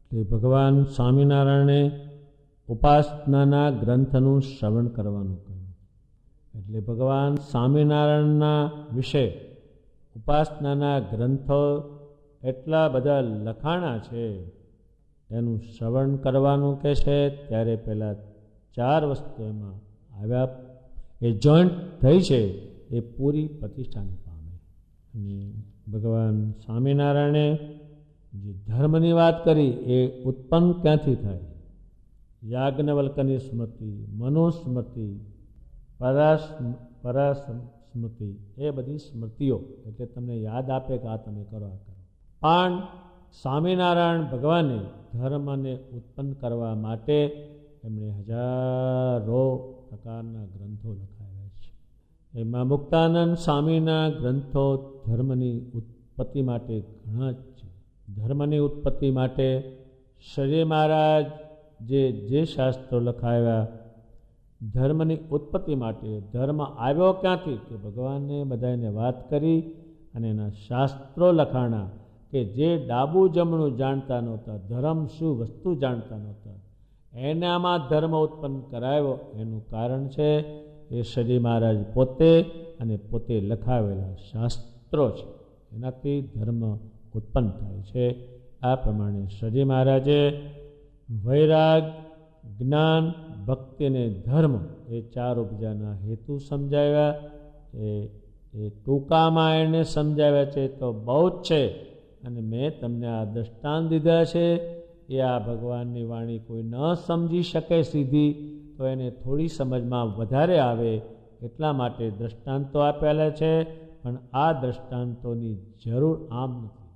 એટલે ભગવાન સ્વામિનારાયણે ઉપાસનાના ગ્રંથનું શ્રવણ કરવાનું કહ્યું. એટલે ભગવાન સ્વામિનારાયણના વિશે ઉપાસનાના ગ્રંથો એટલા બધા લખાણા છે, એનું શ્રવણ કરવાનું કહે છે. ત્યારે પહેલાં 4 વસ્તુ એમાં આવ્યા, એ જોઈન્ટ થઈ છે, એ પૂરી પ્રતિષ્ઠાને પામે. અને ભગવાન સ્વામિનારાયણે જે ધર્મની વાત કરી એ ઉત્પન્ન ક્યાંથી થાય? યાજ્ઞવલ્ક્યની સ્મૃતિ, મનુસ્મૃતિ, પરાસ્મૃતિ, એ બધી સ્મૃતિઓ એટલે તમને યાદ આપે કે આ તમે કરો, આ કરો. પણ સ્વામિનારાયણ ભગવાને ધર્મને ઉત્પન્ન કરવા માટે એમણે હજારો પ્રકારના ગ્રંથો લખાવ્યા છે. એમાં મુક્તાનંદ સ્વામીના ગ્રંથો ધર્મની ઉત્પત્તિ માટે ઘણા જ છે. ધર્મની ઉત્પત્તિ માટે શ્રી મહારાજ જે શાસ્ત્રો લખાવ્યા, ધર્મની ઉત્પત્તિ માટે ધર્મ આવ્યો ક્યાંથી, કે ભગવાને બધાને વાત કરી અને એના શાસ્ત્રો લખાણા, કે જે ડાબું જમણું જાણતા નહોતા, ધર્મ શું વસ્તુ જાણતા નહોતા, એનામાં ધર્મ ઉત્પન્ન કરાવ્યો. એનું કારણ છે એ શ્રી મહારાજ પોતે અને પોતે લખાવેલા શાસ્ત્રો છે, એનાથી ધર્મ ઉત્પન્ન થાય છે. આ પ્રમાણે શ્રી મહારાજે વૈરાગ, જ્ઞાન, ભક્તિ અને ધર્મ એ 4 ઉપજાના હેતુ સમજાવ્યા. એ ટૂંકામાં એને સમજાવ્યા છે તો બહુ જ છે, અને મેં તમને આ દ્રષ્ટાંત દીધા છે. એ આ ભગવાનની વાણી કોઈ ન સમજી શકે સીધી, તો એને થોડી સમજમાં વધારે આવે એટલા માટે દ્રષ્ટાંતો આપેલા છે. પણ આ દ્રષ્ટાંતોની જરૂર આમ નથી.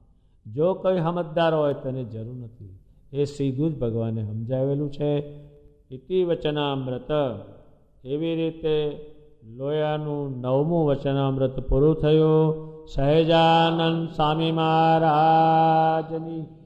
જો કોઈ સમજદાર હોય તો એને જરૂર નથી, એ સીધું જ ભગવાને સમજાવેલું છે. ઇતિ વચનામૃત, એવી રીતે લોયાનું 9મું વચનામૃત પૂરું થયું. સહેજાનંદ સ્વામી મહારાજની